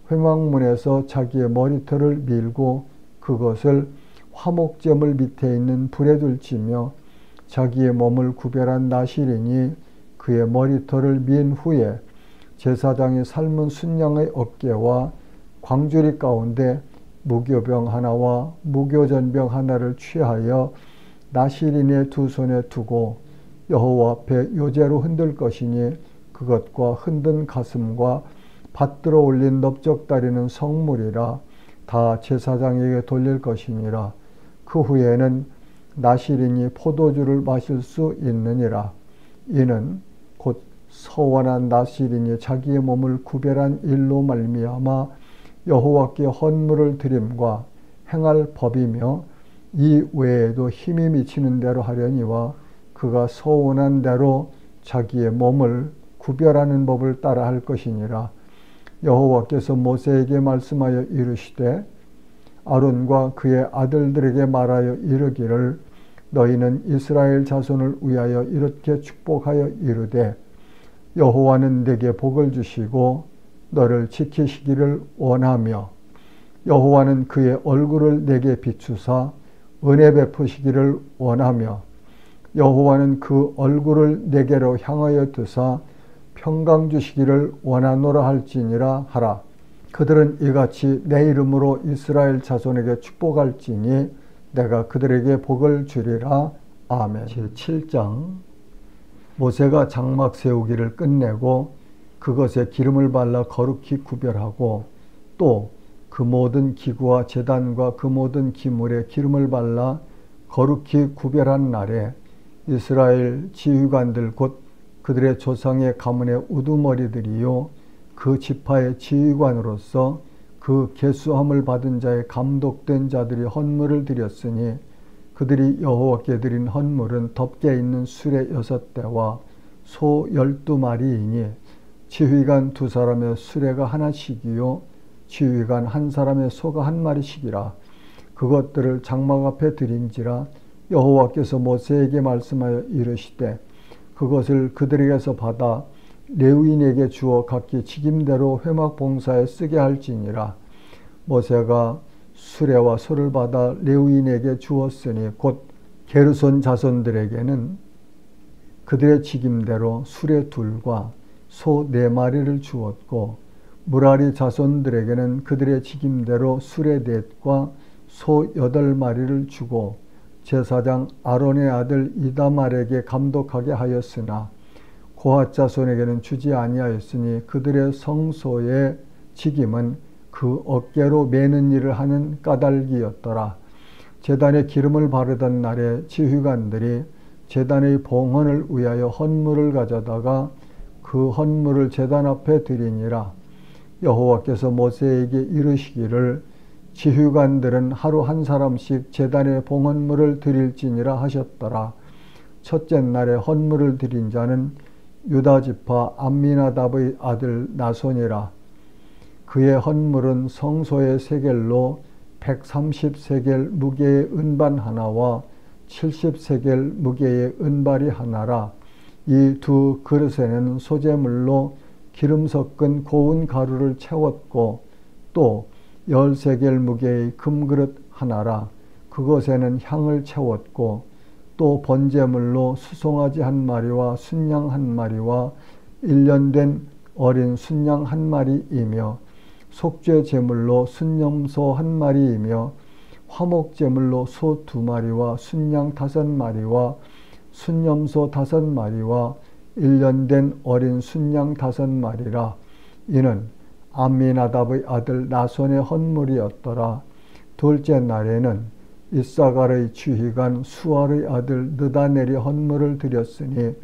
회막문에서 자기의 머리털을 밀고 그것을 화목제물 밑에 있는 불에 둘지며 자기의 몸을 구별한 나실인이 그의 머리털을 민 후에 제사장이 삶은 순양의 어깨와 광주리 가운데 무교병 하나와 무교전병 하나를 취하여 나실인의 2손에 두고 여호와 앞에 요제로 흔들 것이니 그것과 흔든 가슴과 받들어 올린 넓적다리는 성물이라 다 제사장에게 돌릴 것이니라. 그 후에는 나실인이 포도주를 마실 수 있느니라. 이는 곧 서원한 나실인이 자기의 몸을 구별한 일로 말미암아 여호와께 헌물을 드림과 행할 법이며 이 외에도 힘이 미치는 대로 하려니와 그가 서원한 대로 자기의 몸을 구별하는 법을 따라 할 것이니라. 여호와께서 모세에게 말씀하여 이르시되 아론과 그의 아들들에게 말하여 이르기를 너희는 이스라엘 자손을 위하여 이렇게 축복하여 이르되 여호와는 내게 복을 주시고 너를 지키시기를 원하며 여호와는 그의 얼굴을 내게 비추사 은혜 베푸시기를 원하며 여호와는 그 얼굴을 내게로 향하여 드사 평강 주시기를 원하노라 할지니라 하라. 그들은 이같이 내 이름으로 이스라엘 자손에게 축복할지니 내가 그들에게 복을 주리라. 아멘. 제7장 모세가 장막 세우기를 끝내고 그것에 기름을 발라 거룩히 구별하고 또 그 모든 기구와 제단과 그 모든 기물에 기름을 발라 거룩히 구별한 날에 이스라엘 지휘관들 곧 그들의 조상의 가문의 우두머리들이요 그 지파의 지휘관으로서 그 계수함을 받은 자의 감독된 자들이 헌물을 드렸으니 그들이 여호와께 드린 헌물은 덮개 있는 수레 6대와 소 12마리이니 지휘관 2사람의 수레가 하나씩이요 지휘관 1사람의 소가 1마리씩이라. 그것들을 장막 앞에 드린지라. 여호와께서 모세에게 말씀하여 이르시되 그것을 그들에게서 받아 레위인에게 주어 각기 직임대로 회막 봉사에 쓰게 할지니라. 모세가 수레와 소를 받아 레위인에게 주었으니 곧 게르손 자손들에게는 그들의 직임대로 수레 둘과 소 4마리를 주었고, 무라리 자손들에게는 그들의 직임대로 수레 4과 소 8마리를 주고 제사장 아론의 아들 이다말에게 감독하게 하였으나 고핫 자손에게는 주지 아니하였으니 그들의 성소의 직임은 그 어깨로 매는 일을 하는 까닭이었더라. 제단에 기름을 바르던 날에 지휘관들이 제단의 봉헌을 위하여 헌물을 가져다가 그 헌물을 제단 앞에 드리니라. 여호와께서 모세에게 이르시기를 지휘관들은 하루 한 사람씩 제단에 봉헌물을 드릴지니라 하셨더라. 첫째 날에 헌물을 드린 자는 유다지파 암미나답의 아들 나손이라. 그의 헌물은 성소의 세겔로 130세겔 무게의 은반 하나와 70세겔 무게의 은발이 하나라. 이 두 그릇에는 소재물로 기름 섞은 고운 가루를 채웠고 또 10세겔 무게의 금그릇 하나라. 그것에는 향을 채웠고 또 번제물로 수송아지 1마리와 순양 1마리와 1년 된 어린 순양 1마리이며 속죄 제물로 순염소 1마리이며 화목제물로 소 2마리와 순양 5마리와 순염소 5마리와 1년 된 어린 순양 5마리라. 이는 암미나답의 아들 나손의 헌물이었더라. 둘째 날에는 이사갈의 지휘관 수알의 아들 느다넬이 헌물을 드렸으니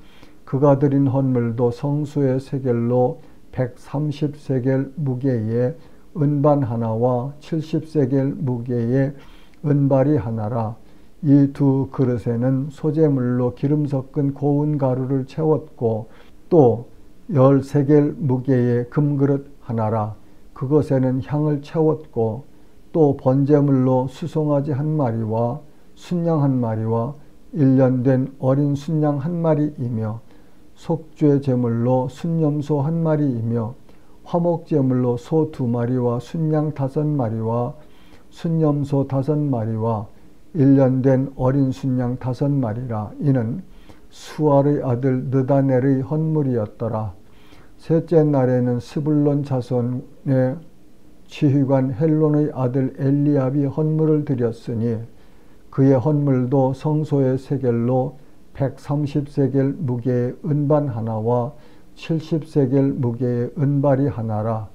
그가 드린 헌물도 성소의 세겔로 130세겔 무게의 은반 하나와 70세겔 무게의 은발이 하나라. 이 두 그릇에는 소재물로 기름 섞은 고운 가루를 채웠고 또 10세겔 무게의 금그릇 하나라. 그것에는 향을 채웠고 또 번제물로 수송아지 1마리와 순양 1마리와 1년 된 어린 순양 1마리이며 속죄 제물로 순염소 1마리이며 화목제물로 소 2마리와 순양 5마리와 순염소 5마리와 1년 된 어린 순양 5마리라. 이는 수알의 아들 느다넬의 헌물이었더라. 셋째 날에는 스불론 자손의 지휘관 헬론의 아들 엘리압이 헌물을 드렸으니 그의 헌물도 성소의 세겔로 130세겔 무게의 은반 하나와 70세겔 무게의 은발이 하나라.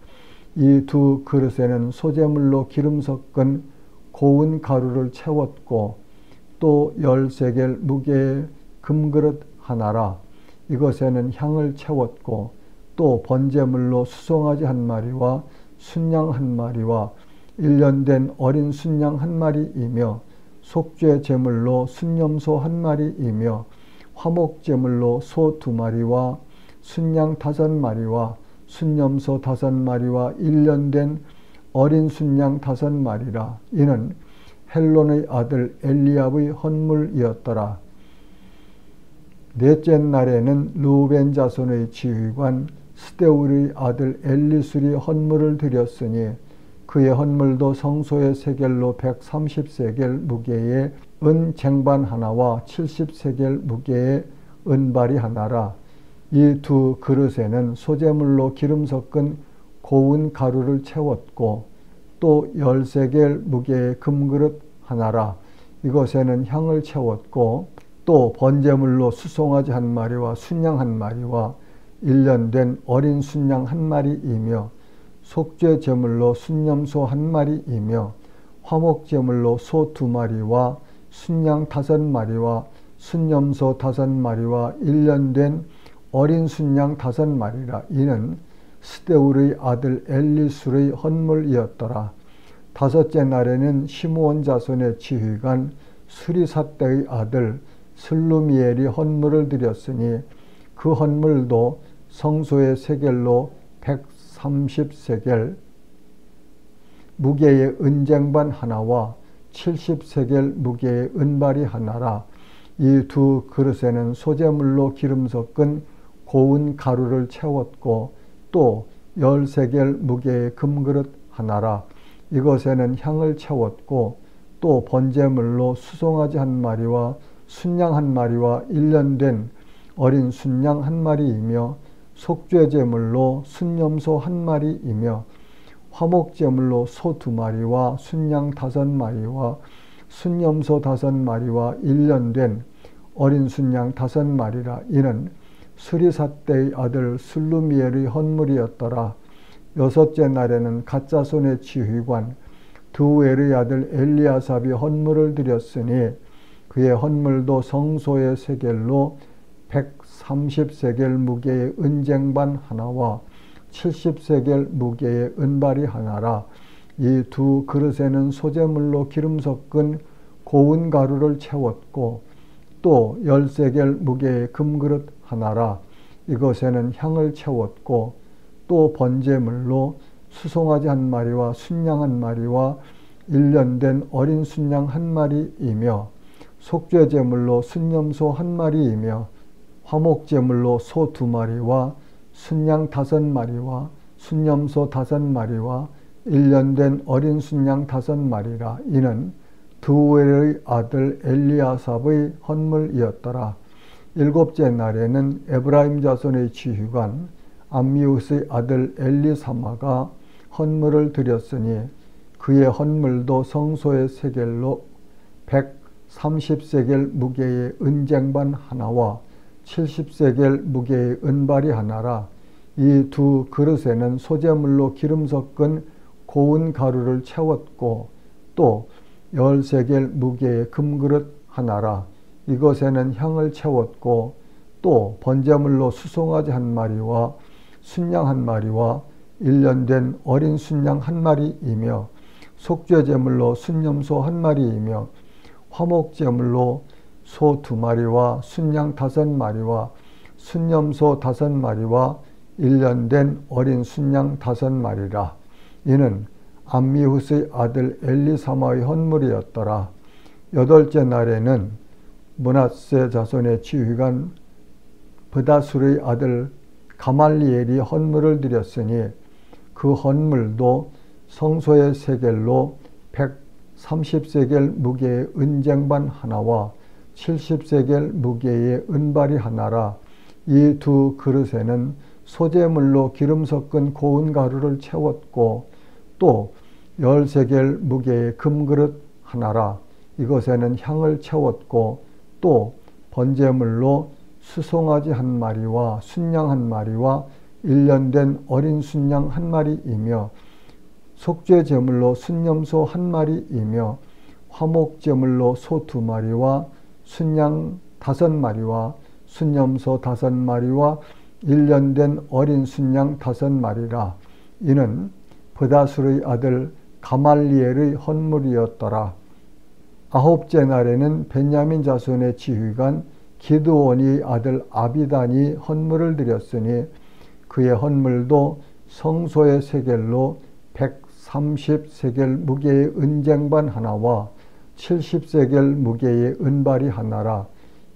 이 두 그릇에는 소재물로 기름 섞은 고운 가루를 채웠고 또 10세겔 무게의 금그릇 하나라. 이것에는 향을 채웠고 또 번제물로 수송아지 1마리와 순양 1마리와 1년 된 어린 순양 1마리이며 속죄 제물로 순염소 1마리이며 화목제물로 소 2마리와 순양 5마리와 순염소 5마리와 1년 된 어린 순양 5마리라. 이는 헬론의 아들 엘리압의 헌물이었더라. 넷째 날에는 르우벤 자손의 지휘관 스데울의 아들 엘리술이 헌물을 드렸으니 그의 헌물도 성소의 세겔로 130세겔 무게의 은 쟁반 하나와 70세겔 무게의 은발이 하나라. 이 두 그릇에는 소재물로 기름 섞은 고운 가루를 채웠고 또 10세겔 무게의 금그릇 하나라. 이것에는 향을 채웠고 또 번제물로 수송아지 1마리와 순양 1마리와 1년 된 어린 순양 1마리이며 속죄 제물로 순염소 1마리이며 화목제물로 소 2마리와 순양 5마리와 순염소 5마리와 1년 된 어린 순양 5마리라. 이는 스데울의 아들 엘리술의 헌물이었더라. 다섯째 날에는 시므온 자손의 지휘관 수리삿대의 아들 슬루미엘이 헌물을 드렸으니 그 헌물도 성소의 세겔로 130세겔 무게의 은쟁반 하나와 70세겔 무게의 은발이 하나라. 이 두 그릇에는 소재물로 기름 섞은 고운 가루를 채웠고 또 10세겔 무게의 금그릇 하나라. 이것에는 향을 채웠고 또 번제물로 수송아지 한 마리와 순양 한 마리와 1년 된 어린 순양 한 마리이며 속죄제물로 순염소 한 마리이며 화목제물로 소 2마리와 순양 5마리와 순염소 5마리와 1년 된 어린 순양 5마리라. 이는 수리삿대의 아들 슬루미엘의 헌물이었더라. 6째 날에는 갓자손의 지휘관 드우엘의 아들 엘리아삽이 헌물을 드렸으니 그의 헌물도 성소의 세겔로 130세겔 무게의 은쟁반 하나와 70세겔 무게의 은발이 하나라. 이 두 그릇에는 소재물로 기름 섞은 고운 가루를 채웠고 또 10세겔 무게의 금그릇 하나라. 이것에는 향을 채웠고 또 번제물로 수송아지 한 마리와 순양 한 마리와 1년 된 어린 순양 한 마리이며 속죄제물로 순염소 한 마리이며 화목제물로 소 2마리와 순양 5마리와 순염소 5마리와 1년 된 어린 순양 5마리라. 이는 드우엘의 아들 엘리아삽의 헌물이었더라. 7째 날에는 에브라임 자손의 지휘관 암미우스의 아들 엘리사마가 헌물을 드렸으니 그의 헌물도 성소의 세겔로 130세겔 무게의 은쟁반 하나와 70세겔 무게의 은발이 하나라. 이 두 그릇에는 소재물로 기름 섞은 고운 가루를 채웠고 또 10세겔 무게의 금그릇 하나라. 이것에는 향을 채웠고 또 번제물로 수송아지 한 마리와 순양 한 마리와 1년 된 어린 순양 한 마리이며 속죄제물로 순염소 한 마리이며 화목제물로 소 2마리와 순양 5마리와 순염소 5마리와 1년 된 어린 순양 5마리라. 이는 암미후스의 아들 엘리사마의 헌물이었더라. 8째 날에는 므낫세 자손의 지휘관 브다술의 아들 가말리엘이 헌물을 드렸으니 그 헌물도 성소의 세겔로 130세겔 무게의 은쟁반 하나와 70세겔 무게의 은발이 하나라. 이 두 그릇에는 소재물로 기름 섞은 고운 가루를 채웠고 또 10세겔 무게의 금그릇 하나라. 이것에는 향을 채웠고 또 번제물로 수송아지 한 마리와 순양 한 마리와 1년 된 어린 순양 한 마리이며 속죄제물로 순염소 한 마리이며 화목제물로 소 2마리와 순양 5마리와 순염소 5마리와 1년 된 어린 순양 5마리라. 이는 브다술의 아들 가말리엘의 헌물이었더라. 9째 날에는 베냐민 자손의 지휘관 기드온의 아들 아비단이 헌물을 드렸으니 그의 헌물도 성소의 세겔로 130세겔 무게의 은쟁반 하나와 70세겔 무게의 은발이 하나라.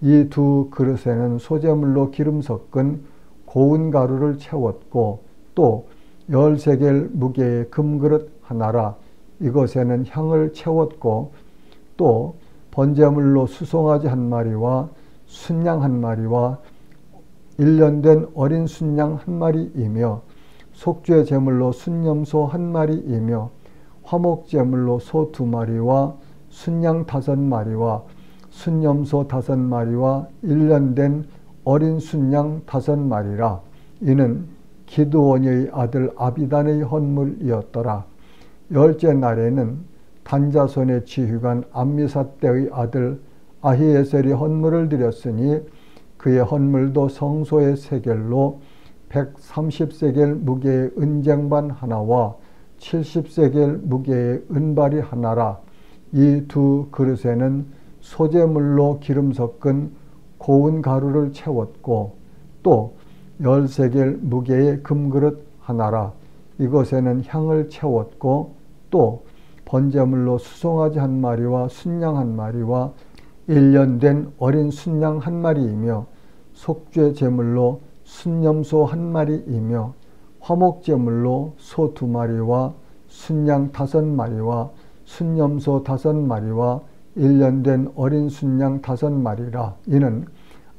이 두 그릇에는 소재물로 기름 섞은 고운 가루를 채웠고 또 10세겔 무게의 금그릇 하나라. 이것에는 향을 채웠고 또 번제물로 수송아지 한 마리와 순양 한 마리와 1년 된 어린 순양 한 마리이며 속죄 제물로 순염소 한 마리이며 화목 제물로 소 2마리와 순양 5마리와 순염소 5마리와 1년 된 어린 순양 5마리라. 이는 기드온의 아들 아비단의 헌물이었더라. 10째 날에는 단자손의 지휘관 암미사대의 아들 아히에셀이 헌물을 드렸으니 그의 헌물도 성소의 세겔로 130세겔 무게의 은쟁반 하나와 70세겔 무게의 은발이 하나라. 이 두 그릇에는 소재물로 기름 섞은 고운 가루를 채웠고 또 10세겔 무게의 금그릇 하나라. 이것에는 향을 채웠고 또 번제물로 수송아지 한 마리와 순양 한 마리와 1년 된 어린 순양 한 마리이며 속죄 제물로 순염소 한 마리이며 화목제물로 소 2마리와 순양 5마리와 순염소 5마리와 1년 된 어린 순양 5마리라. 이는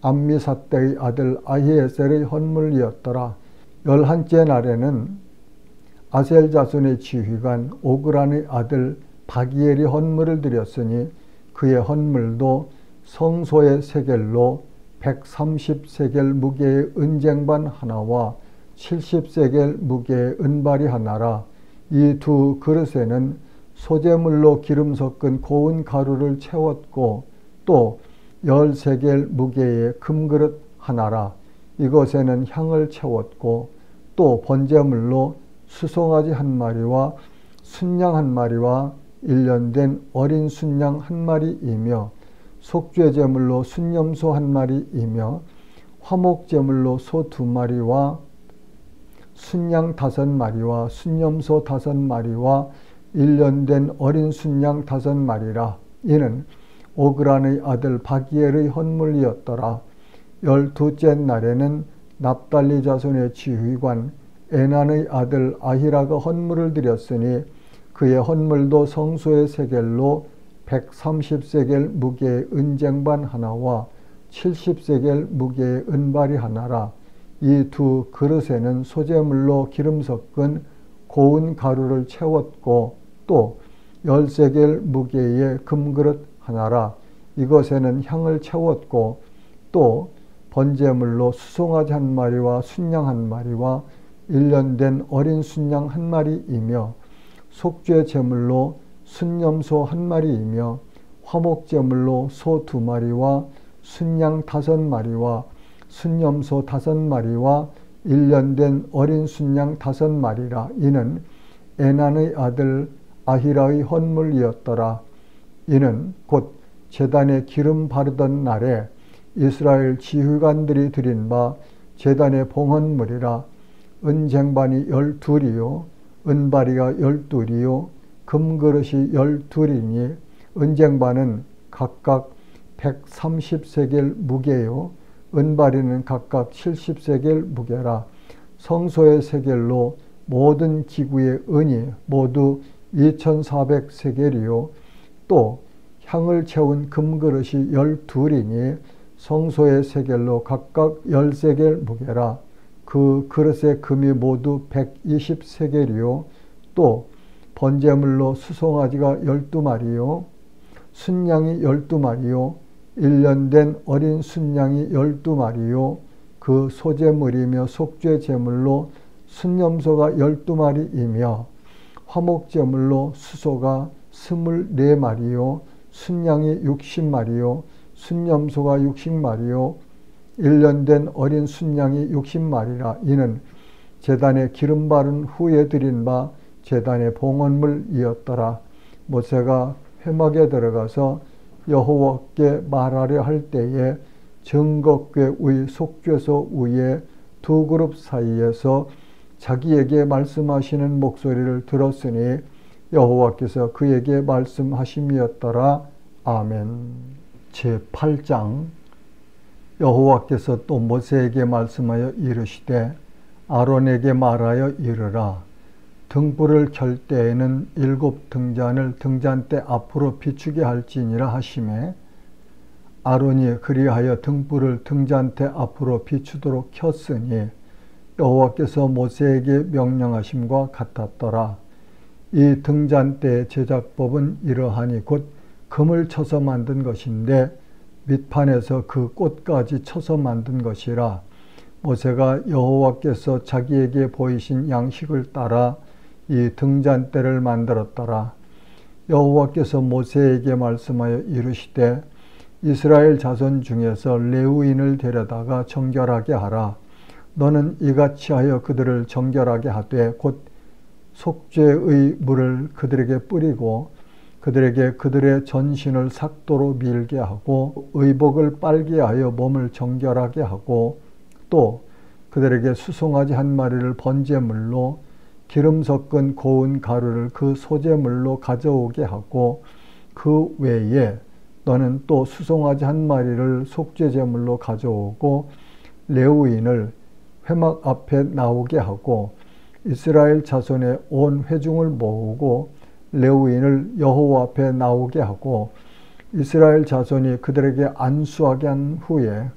암미사대의 아들 아히에셀의 헌물이었더라. 11째 날에는 아셀 자손의 지휘관 오그란의 아들 바기엘이 헌물을 드렸으니 그의 헌물도 성소의 세겔로 130세겔 무게의 은쟁반 하나와 70세겔 무게의 은발이 하나라. 이 2 그릇에는 소제물로 기름 섞은 고운 가루를 채웠고 또 10세겔 무게의 금그릇 하나라. 이것에는 향을 채웠고 또 번제물로 수송아지 한 마리와 순양 한 마리와 1년 된 어린 순양 한 마리이며 속죄제물로 순염소 한 마리이며 화목제물로 소 2마리와 순양 5마리와 순염소 5마리와 1년 된 어린 순양 5마리라. 이는 오그란의 아들 바기엘의 헌물이었더라. 12째 날에는 납달리 자손의 지휘관 에난의 아들 아히라가 헌물을 드렸으니 그의 헌물도 성소의 세겔로 130세겔 무게의 은쟁반 하나와 70세겔 무게의 은발이 하나라. 이 2 그릇에는 소제물로 기름 섞은 고운 가루를 채웠고 또 10세겔 무게의 금그릇 하나라. 이것에는 향을 채웠고 또 번제물로 수송아지 한 마리와 순양 한 마리와 1년 된 어린 순양 한 마리이며 속죄 제물로 순염소 한 마리이며 화목제물로 소 2마리와 순양 5마리와 순염소 5마리와 1년 된 어린 순양 5마리라. 이는 에난의 아들 아히라의 헌물이었더라. 이는 곧 제단에 기름 바르던 날에 이스라엘 지휘관들이 드린 바 제단의 봉헌물이라. 은쟁반이 12이요 은바리가 12이요 금그릇이 12이니 은쟁반은 각각 130세겔 무게요 은바리는 각각 70세겔 무게라. 성소의 세겔로 모든 기구의 은이 모두 2400세겔이요 또 향을 채운 금그릇이 12이니 성소의 세겔로 각각 10세겔 무게라. 그 그릇의 금이 모두 120세겔이요 또 번제물로 수송아지가 12마리요 순양이 12마리요 1년 된 어린 순양이 12마리요 그 소제물이며 속죄 제물로 순염소가 12마리이며 화목제물로 수소가 24마리요 순양이 60마리요 순염소가 60마리요 1년 된 어린 순양이 60마리라. 이는 제단에 기름 바른 후에 드린 바 제단의 봉헌물이었더라. 모세가 회막에 들어가서 여호와께 말하려 할 때에 정거궤 위 속죄소 위에 2 그룹 사이에서 자기에게 말씀하시는 목소리를 들었으니 여호와께서 그에게 말씀하심이었더라. 아멘. 제8장 여호와께서 또 모세에게 말씀하여 이르시되 아론에게 말하여 이르라. 등불을 켤 때에는 7 등잔을 등잔대 앞으로 비추게 할지니라 하시매 아론이 그리하여 등불을 등잔대 앞으로 비추도록 켰으니 여호와께서 모세에게 명령하심과 같았더라. 이 등잔대의 제작법은 이러하니 곧 금을 쳐서 만든 것인데 밑판에서 그 꽃까지 쳐서 만든 것이라. 모세가 여호와께서 자기에게 보이신 양식을 따라 이 등잔대를 만들었더라. 여호와께서 모세에게 말씀하여 이르시되 이스라엘 자손 중에서 레위인을 데려다가 정결하게 하라. 너는 이같이 하여 그들을 정결하게 하되 곧 속죄의 물을 그들에게 뿌리고 그들에게 그들의 전신을 삭도로 밀게 하고 의복을 빨게 하여 몸을 정결하게 하고 또 그들에게 수송아지 한 마리를 번제물로 기름 섞은 고운 가루를 그 소재물로 가져오게 하고 그 외에 너는 또 수송아지 한 마리를 속죄제물로 가져오고 레위인을 회막 앞에 나오게 하고 이스라엘 자손의 온 회중을 모으고 레위인을 여호와 앞에 나오게 하고 이스라엘 자손이 그들에게 안수하게 한 후에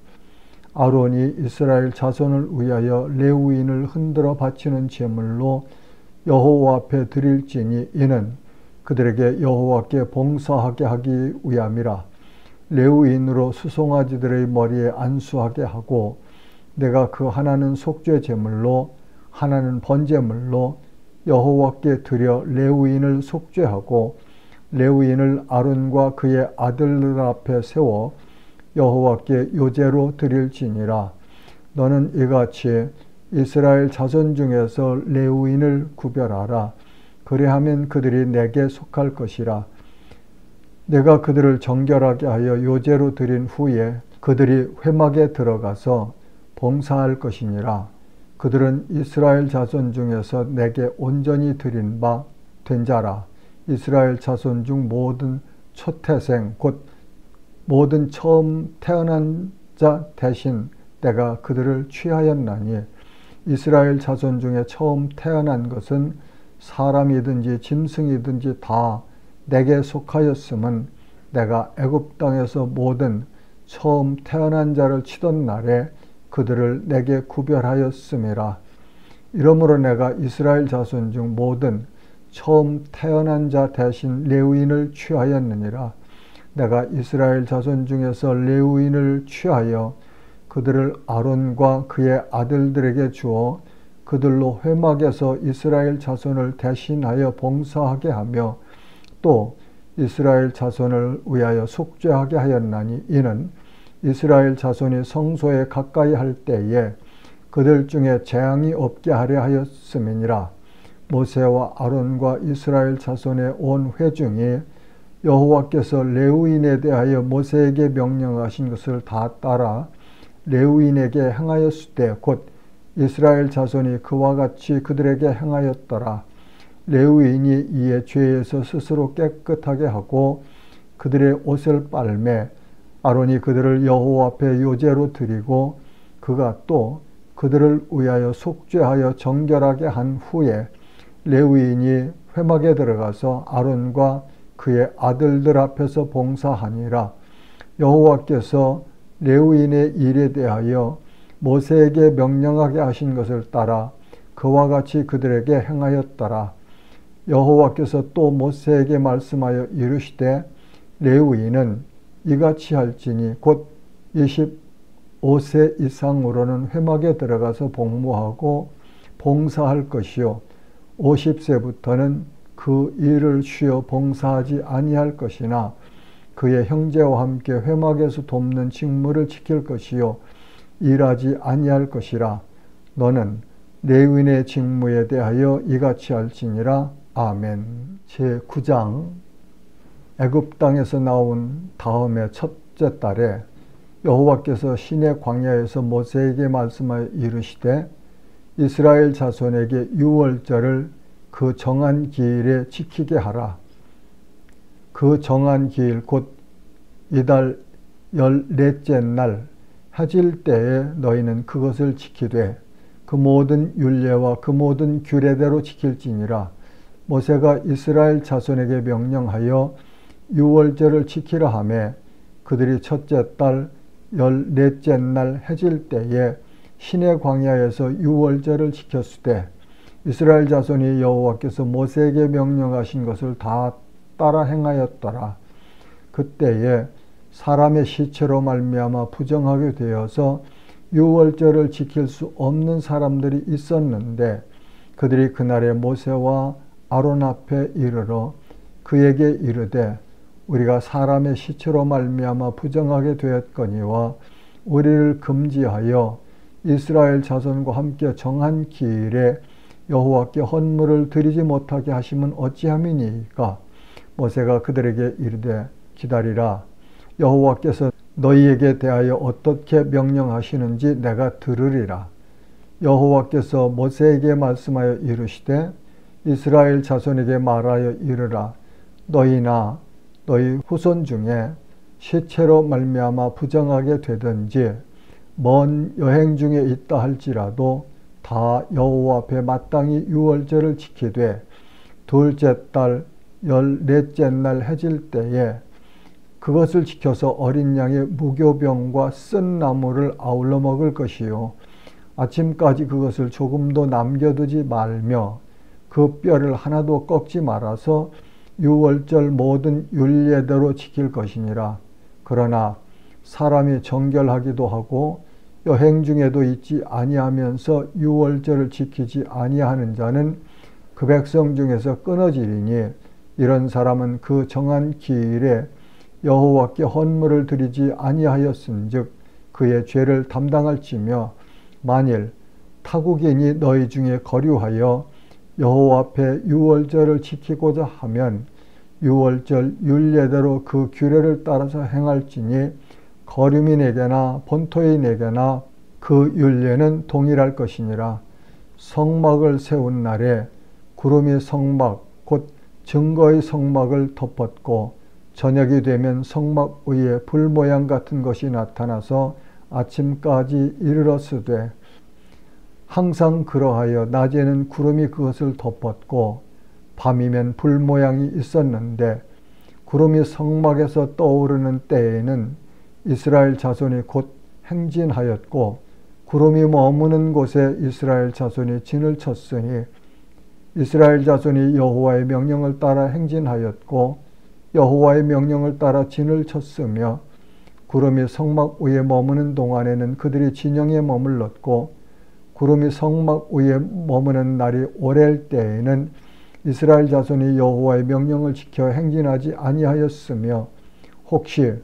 아론이 이스라엘 자손을 위하여 레위인을 흔들어 바치는 제물로 여호와 앞에 드릴지니 이는 그들에게 여호와께 봉사하게 하기 위함이라. 레위인으로 수송아지들의 머리에 안수하게 하고 내가 그 하나는 속죄 제물로 하나는 번제물로 여호와께 드려 레위인을 속죄하고 레위인을 아론과 그의 아들들 앞에 세워 여호와께 요제로 드릴지니라. 너는 이같이 이스라엘 자손 중에서 레위인을 구별하라. 그리하면 그들이 내게 속할 것이라. 내가 그들을 정결하게 하여 요제로 드린 후에 그들이 회막에 들어가서 봉사할 것이니라. 그들은 이스라엘 자손 중에서 내게 온전히 드린 바 된 자라. 이스라엘 자손 중 모든 초태생 곧 모든 처음 태어난 자 대신 내가 그들을 취하였나니 이스라엘 자손 중에 처음 태어난 것은 사람이든지 짐승이든지 다 내게 속하였음은 내가 애굽 땅에서 모든 처음 태어난 자를 치던 날에 그들을 내게 구별하였음이라. 이러므로 내가 이스라엘 자손 중 모든 처음 태어난 자 대신 레위인을 취하였느니라. 내가 이스라엘 자손 중에서 레위인을 취하여 그들을 아론과 그의 아들들에게 주어 그들로 회막에서 이스라엘 자손을 대신하여 봉사하게 하며 또 이스라엘 자손을 위하여 속죄하게 하였나니 이는 이스라엘 자손이 성소에 가까이 할 때에 그들 중에 재앙이 없게 하려 하였음이니라. 모세와 아론과 이스라엘 자손의 온 회중이 여호와께서 레위인에 대하여 모세에게 명령하신 것을 다 따라 레위인에게 행하였을 때 곧 이스라엘 자손이 그와 같이 그들에게 행하였더라. 레위인이 이에 죄에서 스스로 깨끗하게 하고 그들의 옷을 빨매 아론이 그들을 여호와 앞에 요제로 드리고 그가 또 그들을 위하여 속죄하여 정결하게 한 후에 레위인이 회막에 들어가서 아론과 그의 아들들 앞에서 봉사하니라. 여호와께서 레위인의 일에 대하여 모세에게 명령하게 하신 것을 따라 그와 같이 그들에게 행하였더라. 여호와께서 또 모세에게 말씀하여 이르시되 레위인은 이같이 할지니 곧 25세 이상으로는 회막에 들어가서 복무하고 봉사할 것이요 50세부터는 그 일을 쉬어 봉사하지 아니할 것이나 그의 형제와 함께 회막에서 돕는 직무를 지킬 것이요 일하지 아니할 것이라. 너는 레위인의 직무에 대하여 이같이 할지니라. 아멘. 제9장 애굽 땅에서 나온 다음에 첫째 달에 여호와께서 시내 광야에서 모세에게 말씀하여 이르시되 이스라엘 자손에게 유월절을 그 정한 기일에 지키게 하라. 그 정한 기일 곧 이달 14째 날 해질 때에 너희는 그것을 지키되 그 모든 율례와 그 모든 규례대로 지킬지니라. 모세가 이스라엘 자손에게 명령하여 유월절을 지키라 하매 그들이 첫째 달 14째 날 해질 때에 시내 광야에서 유월절을 지켰으되 이스라엘 자손이 여호와께서 모세에게 명령하신 것을 다 따라 행하였더라. 그때에 사람의 시체로 말미암아 부정하게 되어서 유월절을 지킬 수 없는 사람들이 있었는데 그들이 그날에 모세와 아론 앞에 이르러 그에게 이르되 우리가 사람의 시체로 말미암아 부정하게 되었거니와 우리를 금지하여 이스라엘 자손과 함께 정한 기일에 여호와께 헌물을 드리지 못하게 하시면 어찌함이니까. 모세가 그들에게 이르되 기다리라. 여호와께서 너희에게 대하여 어떻게 명령하시는지 내가 들으리라. 여호와께서 모세에게 말씀하여 이르시되 이스라엘 자손에게 말하여 이르라. 너희나 너희 후손 중에 시체로 말미암아 부정하게 되든지 먼 여행 중에 있다 할지라도 다 여호와 앞에 마땅히 유월절을 지키되 둘째 달 14째 날 해질 때에 그것을 지켜서 어린 양의 무교병과 쓴 나물을 아울러 먹을 것이요 아침까지 그것을 조금도 남겨두지 말며 그 뼈를 하나도 꺾지 말아서 유월절 모든 율례대로 지킬 것이니라. 그러나 사람이 정결하기도 하고 여행 중에도 있지 아니하면서 유월절을 지키지 아니하는 자는 그 백성 중에서 끊어지리니 이런 사람은 그 정한 기일에 여호와께 헌물을 드리지 아니하였은즉 그의 죄를 담당할지며 만일 타국인이 너희 중에 거류하여 여호와 앞에 유월절을 지키고자 하면 유월절 율례대로 그 규례를 따라서 행할지니 거류민에게나 본토인에게나 그 율례는 동일할 것이니라. 성막을 세운 날에 구름이 성막 곧 증거의 성막을 덮었고 저녁이 되면 성막 위에 불 모양 같은 것이 나타나서 아침까지 이르렀으되 항상 그러하여 낮에는 구름이 그것을 덮었고 밤이면 불 모양이 있었는데 구름이 성막에서 떠오르는 때에는 이스라엘 자손이 곧 행진하였고 구름이 머무는 곳에 이스라엘 자손이 진을 쳤으니 이스라엘 자손이 여호와의 명령을 따라 행진하였고 여호와의 명령을 따라 진을 쳤으며 구름이 성막 위에 머무는 동안에는 그들이 진영에 머물렀고 구름이 성막 위에 머무는 날이 오랠 때에는 이스라엘 자손이 여호와의 명령을 지켜 행진하지 아니하였으며 혹시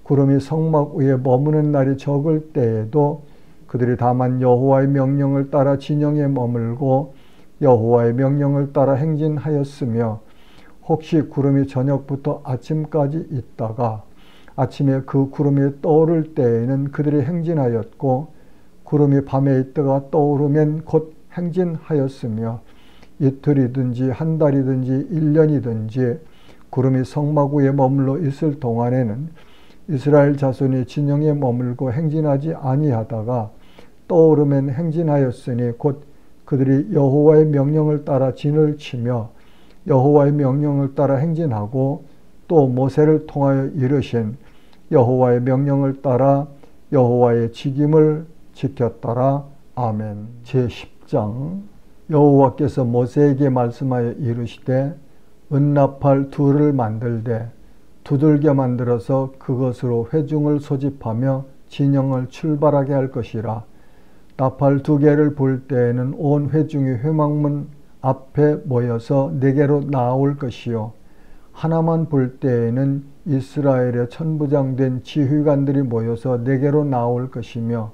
구름이 성막 위에 머무는 날이 적을 때에도 그들이 다만 여호와의 명령을 따라 진영에 머물고 여호와의 명령을 따라 행진하였으며 혹시 구름이 저녁부터 아침까지 있다가 아침에 그 구름이 떠오를 때에는 그들이 행진하였고 구름이 밤에 있다가 떠오르면 곧 행진하였으며 이틀이든지 한 달이든지 1년이든지 구름이 성막 위에 머물러 있을 동안에는 이스라엘 자손이 진영에 머물고 행진하지 아니하다가 떠오르면 행진하였으니 곧 그들이 여호와의 명령을 따라 진을 치며 여호와의 명령을 따라 행진하고 또 모세를 통하여 이르신 여호와의 명령을 따라 여호와의 직임을 지켰더라. 아멘. 제10장 여호와께서 모세에게 말씀하여 이르시되 은나팔 둘을 만들되 두들겨 만들어서 그것으로 회중을 소집하며 진영을 출발하게 할 것이라. 나팔 2개를 불 때에는 온 회중이 회막문 앞에 모여서 4개로 나올 것이요 하나만 불 때에는 이스라엘의 천부장된 지휘관들이 모여서 4개로 나올 것이며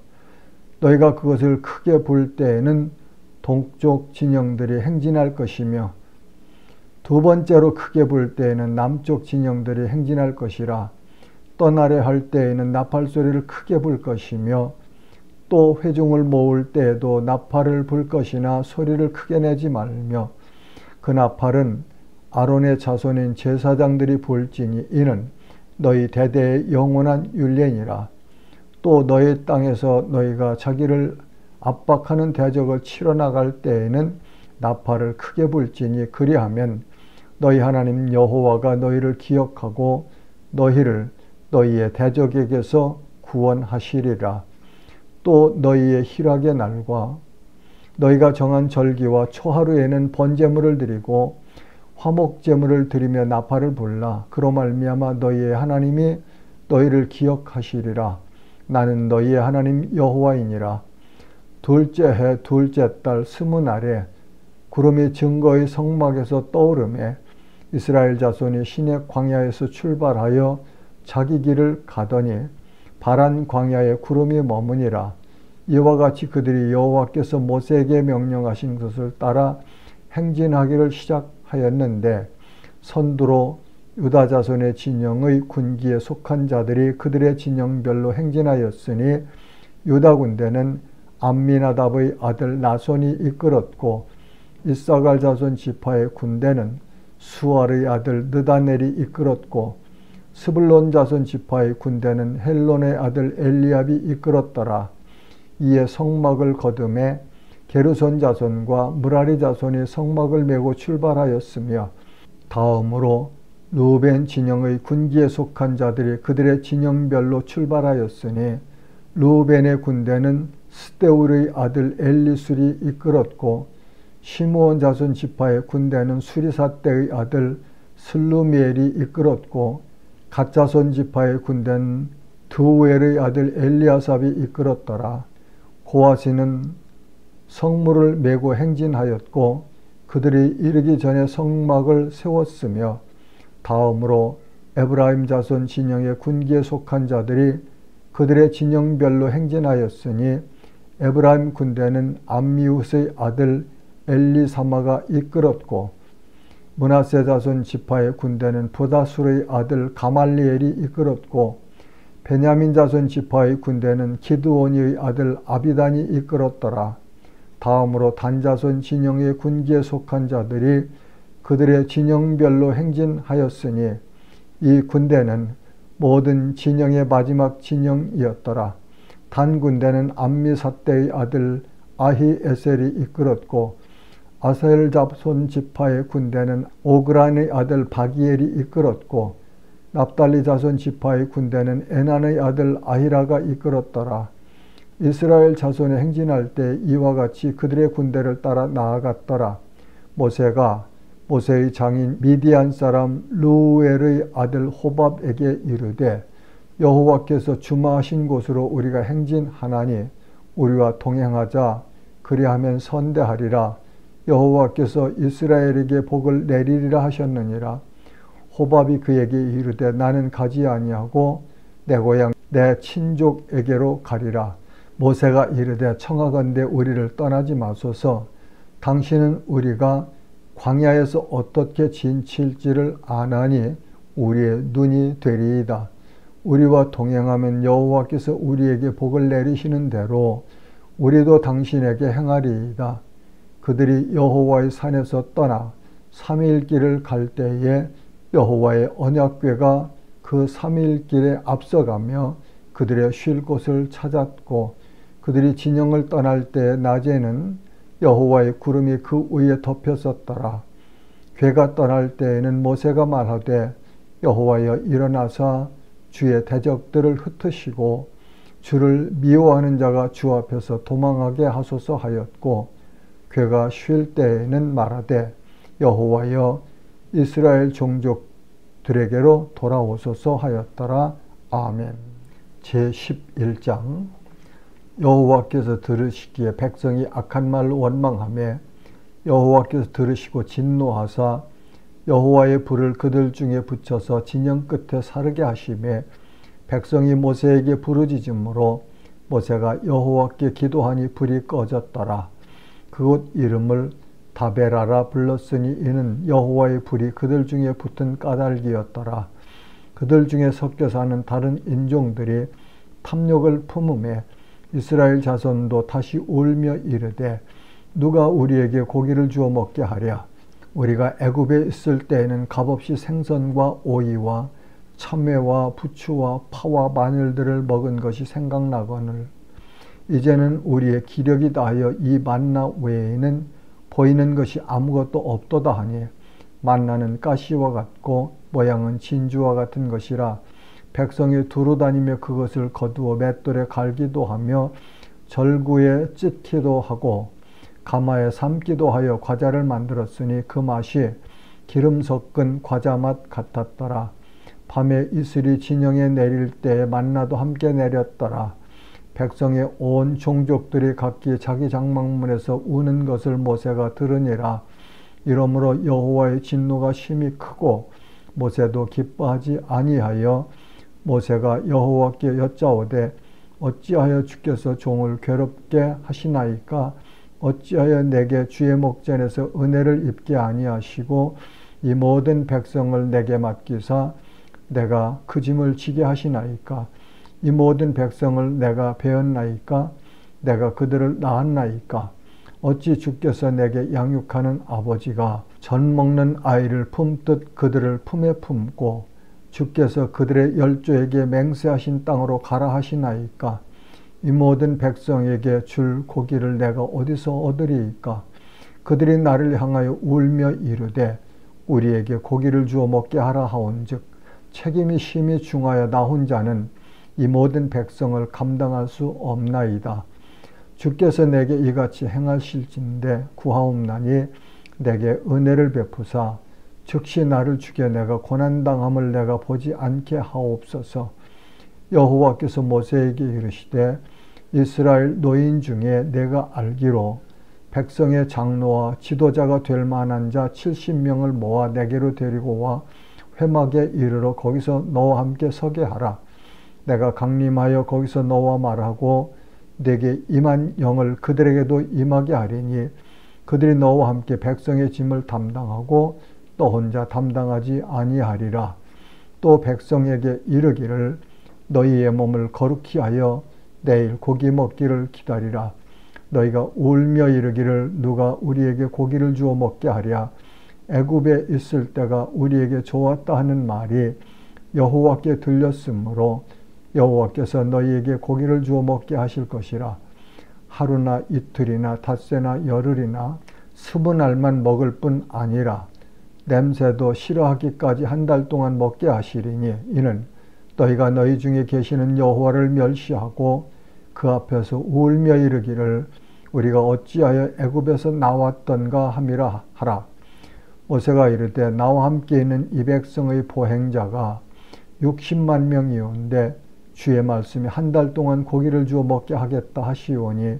너희가 그것을 크게 불 때에는 동쪽 진영들이 행진할 것이며 2번째로 크게 불 때에는 남쪽 진영들이 행진할 것이라. 떠나려 할 때에는 나팔 소리를 크게 불 것이며 또 회중을 모을 때에도 나팔을 불 것이나 소리를 크게 내지 말며 그 나팔은 아론의 자손인 제사장들이 불지니 이는 너희 대대의 영원한 율례니라. 또 너희 땅에서 너희가 자기를 압박하는 대적을 치러 나갈 때에는 나팔을 크게 불지니 그리하면 너희 하나님 여호와가 너희를 기억하고 너희를 너희의 대적에게서 구원하시리라. 또 너희의 희락의 날과 너희가 정한 절기와 초하루에는 번제물을 드리고 화목제물을 드리며 나팔을 불라. 그로 말미암아 너희의 하나님이 너희를 기억하시리라. 나는 너희의 하나님 여호와이니라. 둘째 해 둘째 달 20날에 구름이 증거의 성막에서 떠오르매 이스라엘 자손이 시내 광야에서 출발하여 자기 길을 가더니 바란 광야에 구름이 머무니라. 이와 같이 그들이 여호와께서 모세에게 명령하신 것을 따라 행진하기를 시작하였는데 선두로 유다 자손의 진영의 군기에 속한 자들이 그들의 진영별로 행진하였으니 유다 군대는 암미나답의 아들 나손이 이끌었고 이사갈 자손 지파의 군대는 수알의 아들 느다넬이 이끌었고 스불론 자손 지파의 군대는 헬론의 아들 엘리압이 이끌었더라. 이에 성막을 거두매 게르손 자손과 무라리 자손이 성막을 메고 출발하였으며 다음으로 루벤 진영의 군기에 속한 자들이 그들의 진영별로 출발하였으니 루벤의 군대는 스데울의 아들 엘리술이 이끌었고 시므온 자손 지파의 군대는 수리사떼의 아들 슬루미엘이 이끌었고 갓 자손 지파의 군대는 드우엘의 아들 엘리아삽이 이끌었더라. 고아시는 성물을 메고 행진하였고 그들이 이르기 전에 성막을 세웠으며 다음으로 에브라임 자손 진영의 군기에 속한 자들이 그들의 진영별로 행진하였으니 에브라임 군대는 암미웃의 아들 엘리사마가 이끌었고 므낫세 자손 지파의 군대는 부다술의 아들 가말리엘이 이끌었고 베냐민 자손 지파의 군대는 기드오니의 아들 아비단이 이끌었더라. 다음으로 단 자손 진영의 군기에 속한 자들이 그들의 진영별로 행진하였으니 이 군대는 모든 진영의 마지막 진영이었더라. 단 군대는 암미사떼의 아들 아히에셀이 이끌었고 아셀 자손 지파의 군대는 오그란의 아들 바기엘이 이끌었고 납달리 자손 지파의 군대는 에난의 아들 아히라가 이끌었더라. 이스라엘 자손이 행진할 때 이와 같이 그들의 군대를 따라 나아갔더라. 모세가 모세의 장인 미디안 사람 르우엘의 아들 호밥에게 이르되 여호와께서 주마하신 곳으로 우리가 행진하나니 우리와 동행하자. 그리하면 선대하리라. 여호와께서 이스라엘에게 복을 내리리라 하셨느니라. 호밥이 그에게 이르되 나는 가지 아니하고 내 고향 내 친족에게로 가리라. 모세가 이르되 청하건대 우리를 떠나지 마소서. 당신은 우리가 광야에서 어떻게 진칠지를 아나니 우리의 눈이 되리이다. 우리와 동행하면 여호와께서 우리에게 복을 내리시는 대로 우리도 당신에게 행하리이다. 그들이 여호와의 산에서 떠나 3일 길을 갈 때에 여호와의 언약궤가 그 3일 길에 앞서가며 그들의 쉴 곳을 찾았고 그들이 진영을 떠날 때 낮에는 여호와의 구름이 그 위에 덮였었더라. 궤가 떠날 때에는 모세가 말하되 여호와여 일어나사 주의 대적들을 흩으시고 주를 미워하는 자가 주 앞에서 도망하게 하소서 하였고 궤가 쉴 때에는 말하되 여호와여 이스라엘 종족들에게로 돌아오소서 하였더라. 아멘. 제11장 여호와께서 들으시기에 백성이 악한 말로 원망하며 여호와께서 들으시고 진노하사 여호와의 불을 그들 중에 붙여서 진영 끝에 사르게 하시매 백성이 모세에게 부르짖음으로 모세가 여호와께 기도하니 불이 꺼졌더라. 그곳 이름을 다베라라 불렀으니 이는 여호와의 불이 그들 중에 붙은 까닭이었더라. 그들 중에 섞여 사는 다른 인종들이 탐욕을 품음에 이스라엘 자손도 다시 울며 이르되 누가 우리에게 고기를 주어 먹게 하랴. 우리가 애굽에 있을 때에는 값없이 생선과 오이와 참외와 부추와 파와 마늘들을 먹은 것이 생각나거늘 이제는 우리의 기력이 다하여 이 만나 외에는 보이는 것이 아무것도 없도다 하니 만나는 가시와 같고 모양은 진주와 같은 것이라 백성이 두루 다니며 그것을 거두어 맷돌에 갈기도 하며 절구에 찢기도 하고 가마에 삶기도 하여 과자를 만들었으니 그 맛이 기름 섞은 과자 맛 같았더라. 밤에 이슬이 진영에 내릴 때에 만나도 함께 내렸더라. 백성의 온 종족들이 각기 자기 장막문에서 우는 것을 모세가 들으니라. 이러므로 여호와의 진노가 심히 크고 모세도 기뻐하지 아니하여 모세가 여호와께 여짜오되 어찌하여 주께서 종을 괴롭게 하시나이까? 어찌하여 내게 주의 목전에서 은혜를 입게 아니하시고 이 모든 백성을 내게 맡기사 내가 그 짐을 지게 하시나이까? 이 모든 백성을 내가 배었나이까? 내가 그들을 낳았나이까? 어찌 주께서 내게 양육하는 아버지가 젖 먹는 아이를 품듯 그들을 품에 품고 주께서 그들의 열조에게 맹세하신 땅으로 가라 하시나이까? 이 모든 백성에게 줄 고기를 내가 어디서 얻으리이까? 그들이 나를 향하여 울며 이르되 우리에게 고기를 주어 먹게 하라 하온즉 책임이 심히 중하여 나 혼자는 이 모든 백성을 감당할 수 없나이다. 주께서 내게 이같이 행하실진대 구하옵나니 내게 은혜를 베푸사 즉시 나를 죽여 내가 고난당함을 내가 보지 않게 하옵소서. 여호와께서 모세에게 이르시되 이스라엘 노인 중에 내가 알기로 백성의 장로와 지도자가 될 만한 자 70명을 모아 내게로 데리고 와 회막에 이르러 거기서 너와 함께 서게 하라. 내가 강림하여 거기서 너와 말하고 내게 임한 영을 그들에게도 임하게 하리니 그들이 너와 함께 백성의 짐을 담당하고 또 혼자 담당하지 아니하리라. 또 백성에게 이르기를 너희의 몸을 거룩히 하여 내일 고기 먹기를 기다리라. 너희가 울며 이르기를 누가 우리에게 고기를 주어 먹게 하랴. 애굽에 있을 때가 우리에게 좋았다 하는 말이 여호와께 들렸으므로 여호와께서 너희에게 고기를 주어 먹게 하실 것이라. 하루나 이틀이나 닷새나 열흘이나 20날만 먹을 뿐 아니라 냄새도 싫어하기까지 한 달 동안 먹게 하시리니 이는 너희가 너희 중에 계시는 여호와를 멸시하고 그 앞에서 울며 이르기를 우리가 어찌하여 애굽에서 나왔던가 함이라 하라. 모세가 이르되 나와 함께 있는 이 백성의 보행자가 60만 명이온데 주의 말씀이 한 달 동안 고기를 주어 먹게 하겠다 하시오니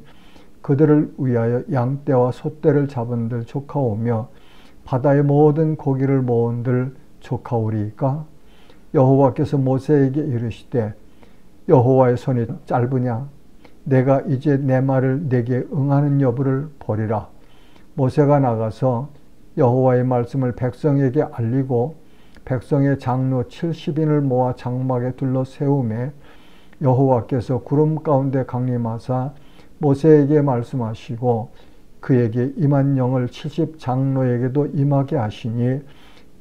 그들을 위하여 양떼와 소떼를 잡은들 조카오며 바다의 모든 고기를 모은들 조카오리이까? 여호와께서 모세에게 이르시되 여호와의 손이 짧으냐? 내가 이제 내 말을 내게 응하는 여부를 보리라. 모세가 나가서 여호와의 말씀을 백성에게 알리고 백성의 장로 70인을 모아 장막에 둘러 세우매 여호와께서 구름 가운데 강림하사 모세에게 말씀하시고 그에게 임한 영을 70 장로에게도 임하게 하시니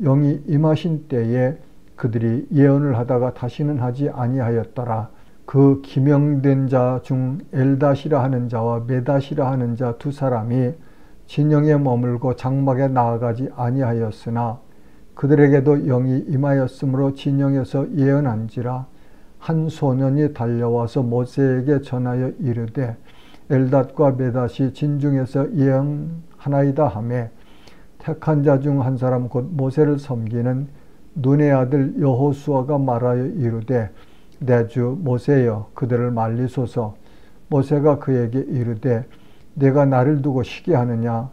영이 임하신 때에 그들이 예언을 하다가 다시는 하지 아니하였더라. 그 기명된 자 중 엘닷이라 하는 자와 메닷이라 하는 자 두 사람이 진영에 머물고 장막에 나아가지 아니하였으나 그들에게도 영이 임하였으므로 진영에서 예언한지라. 한 소년이 달려와서 모세에게 전하여 이르되 엘닷과 메닷이 진중에서 예언하나이다 하매 택한 자 중 한 사람 곧 모세를 섬기는 눈의 아들 여호수아가 말하여 이르되 내 주 모세여 그들을 말리소서. 모세가 그에게 이르되 내가 나를 두고 쉬게 하느냐?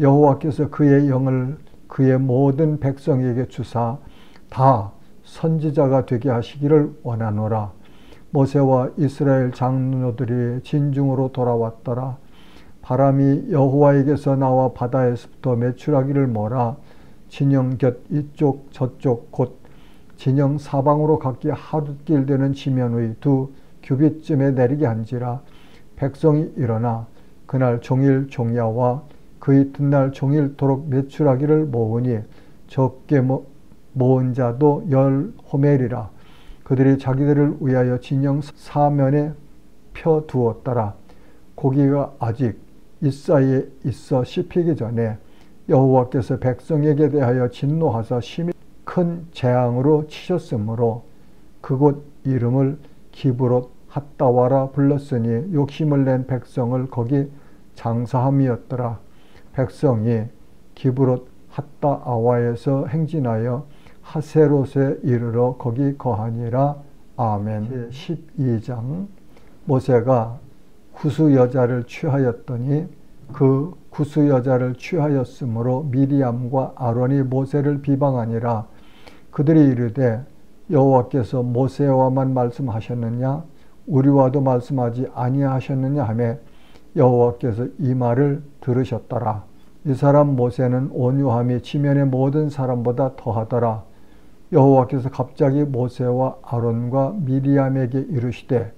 여호와께서 그의 영을 그의 모든 백성에게 주사 다 선지자가 되게 하시기를 원하노라. 모세와 이스라엘 장로들이 진중으로 돌아왔더라. 바람이 여호와에게서 나와 바다에서부터 메추라기를 몰아 진영 곁 이쪽 저쪽 곧 진영 사방으로 각기 하룻길 되는 지면의 2규빗쯤에 내리게 한지라. 백성이 일어나 그날 종일 종야와 그 이튿날 종일토록 메추라기를 모으니 적게 모은 자도 10호멜이라. 그들이 자기들을 위하여 진영 사면에 펴두었더라. 고기가 아직 이 사이에 있어 씹히기 전에 여호와께서 백성에게 대하여 진노하사 심히 큰 재앙으로 치셨으므로 그곳 이름을 기브롯 핫다와라 불렀으니 욕심을 낸 백성을 거기 장사함이었더라. 백성이 기브롯 핫다아와에서 행진하여 하세롯에 이르러 거기 거하니라. 아멘. 12장. 모세가 구스 여자를 취하였더니 그 구스 여자를 취하였으므로 미리암과 아론이 모세를 비방하니라. 그들이 이르되 여호와께서 모세와만 말씀하셨느냐? 우리와도 말씀하지 아니하셨느냐 하매 여호와께서 이 말을 들으셨더라. 이 사람 모세는 온유함이 지면의 모든 사람보다 더하더라. 여호와께서 갑자기 모세와 아론과 미리암에게 이르시되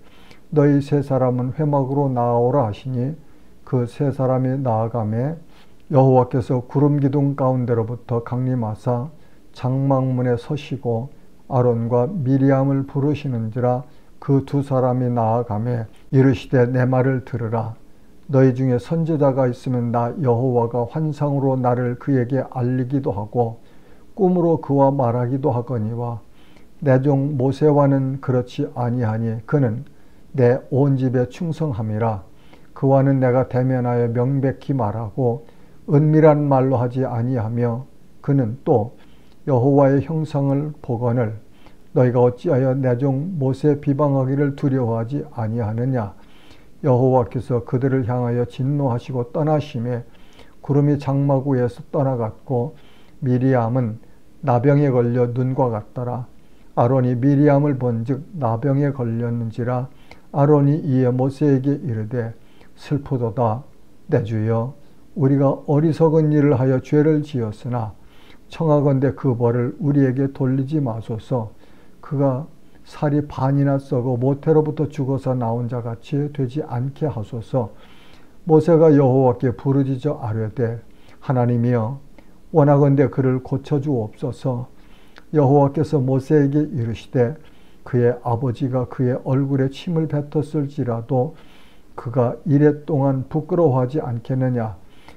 너희 세 사람은 회막으로 나아오라 하시니 그 세 사람이 나아가매 여호와께서 구름 기둥 가운데로부터 강림하사 장막문에 서시고 아론과 미리암을 부르시는지라. 그 두 사람이 나아가매 이르시되 내 말을 들으라. 너희 중에 선지자가 있으면 나 여호와가 환상으로 나를 그에게 알리기도 하고 꿈으로 그와 말하기도 하거니와 내 종 모세와는 그렇지 아니하니 그는 내 온 집에 충성함이라. 그와는 내가 대면하여 명백히 말하고 은밀한 말로 하지 아니하며 그는 또 여호와의 형상을 보거늘 너희가 어찌하여 내 종 모세 비방하기를 두려워하지 아니하느냐. 여호와께서 그들을 향하여 진노하시고 떠나심에 구름이 장막 위에서 떠나갔고 미리암은 나병에 걸려 눈과 같더라. 아론이 미리암을 본즉 나병에 걸렸는지라. 아론이 이에 모세에게 이르되 슬프도다 내 주여 우리가 어리석은 일을 하여 죄를 지었으나 청하건대 그 벌을 우리에게 돌리지 마소서. 그가 살이 반이나 썩어 모태로부터 죽어서 나온 자 같이 되지 않게 하소서. 모세가 여호와께 부르짖어 아뢰되 하나님이여 원하건대 그를 고쳐주옵소서. 여호와께서 모세에게 이르시되 그의 아버지가 그의 얼굴에 침을 뱉었을지라도 그가 이레 동안 부끄러워하지 않겠느냐.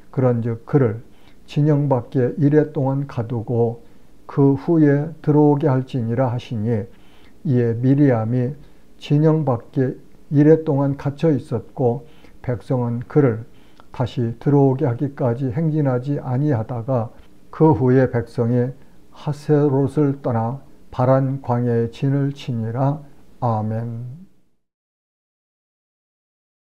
그런즉 그를 진영 밖에 이레 동안 가두고 그 후에 들어오게 할지니라 하시니 이에 미리암이 진영 밖에 이레 동안 갇혀 있었고 백성은 그를 다시 들어오게 하기까지 행진하지 아니하다가 그 후에 백성이 하세롯을 떠나 바란 광야에 진을 치니라. 아멘.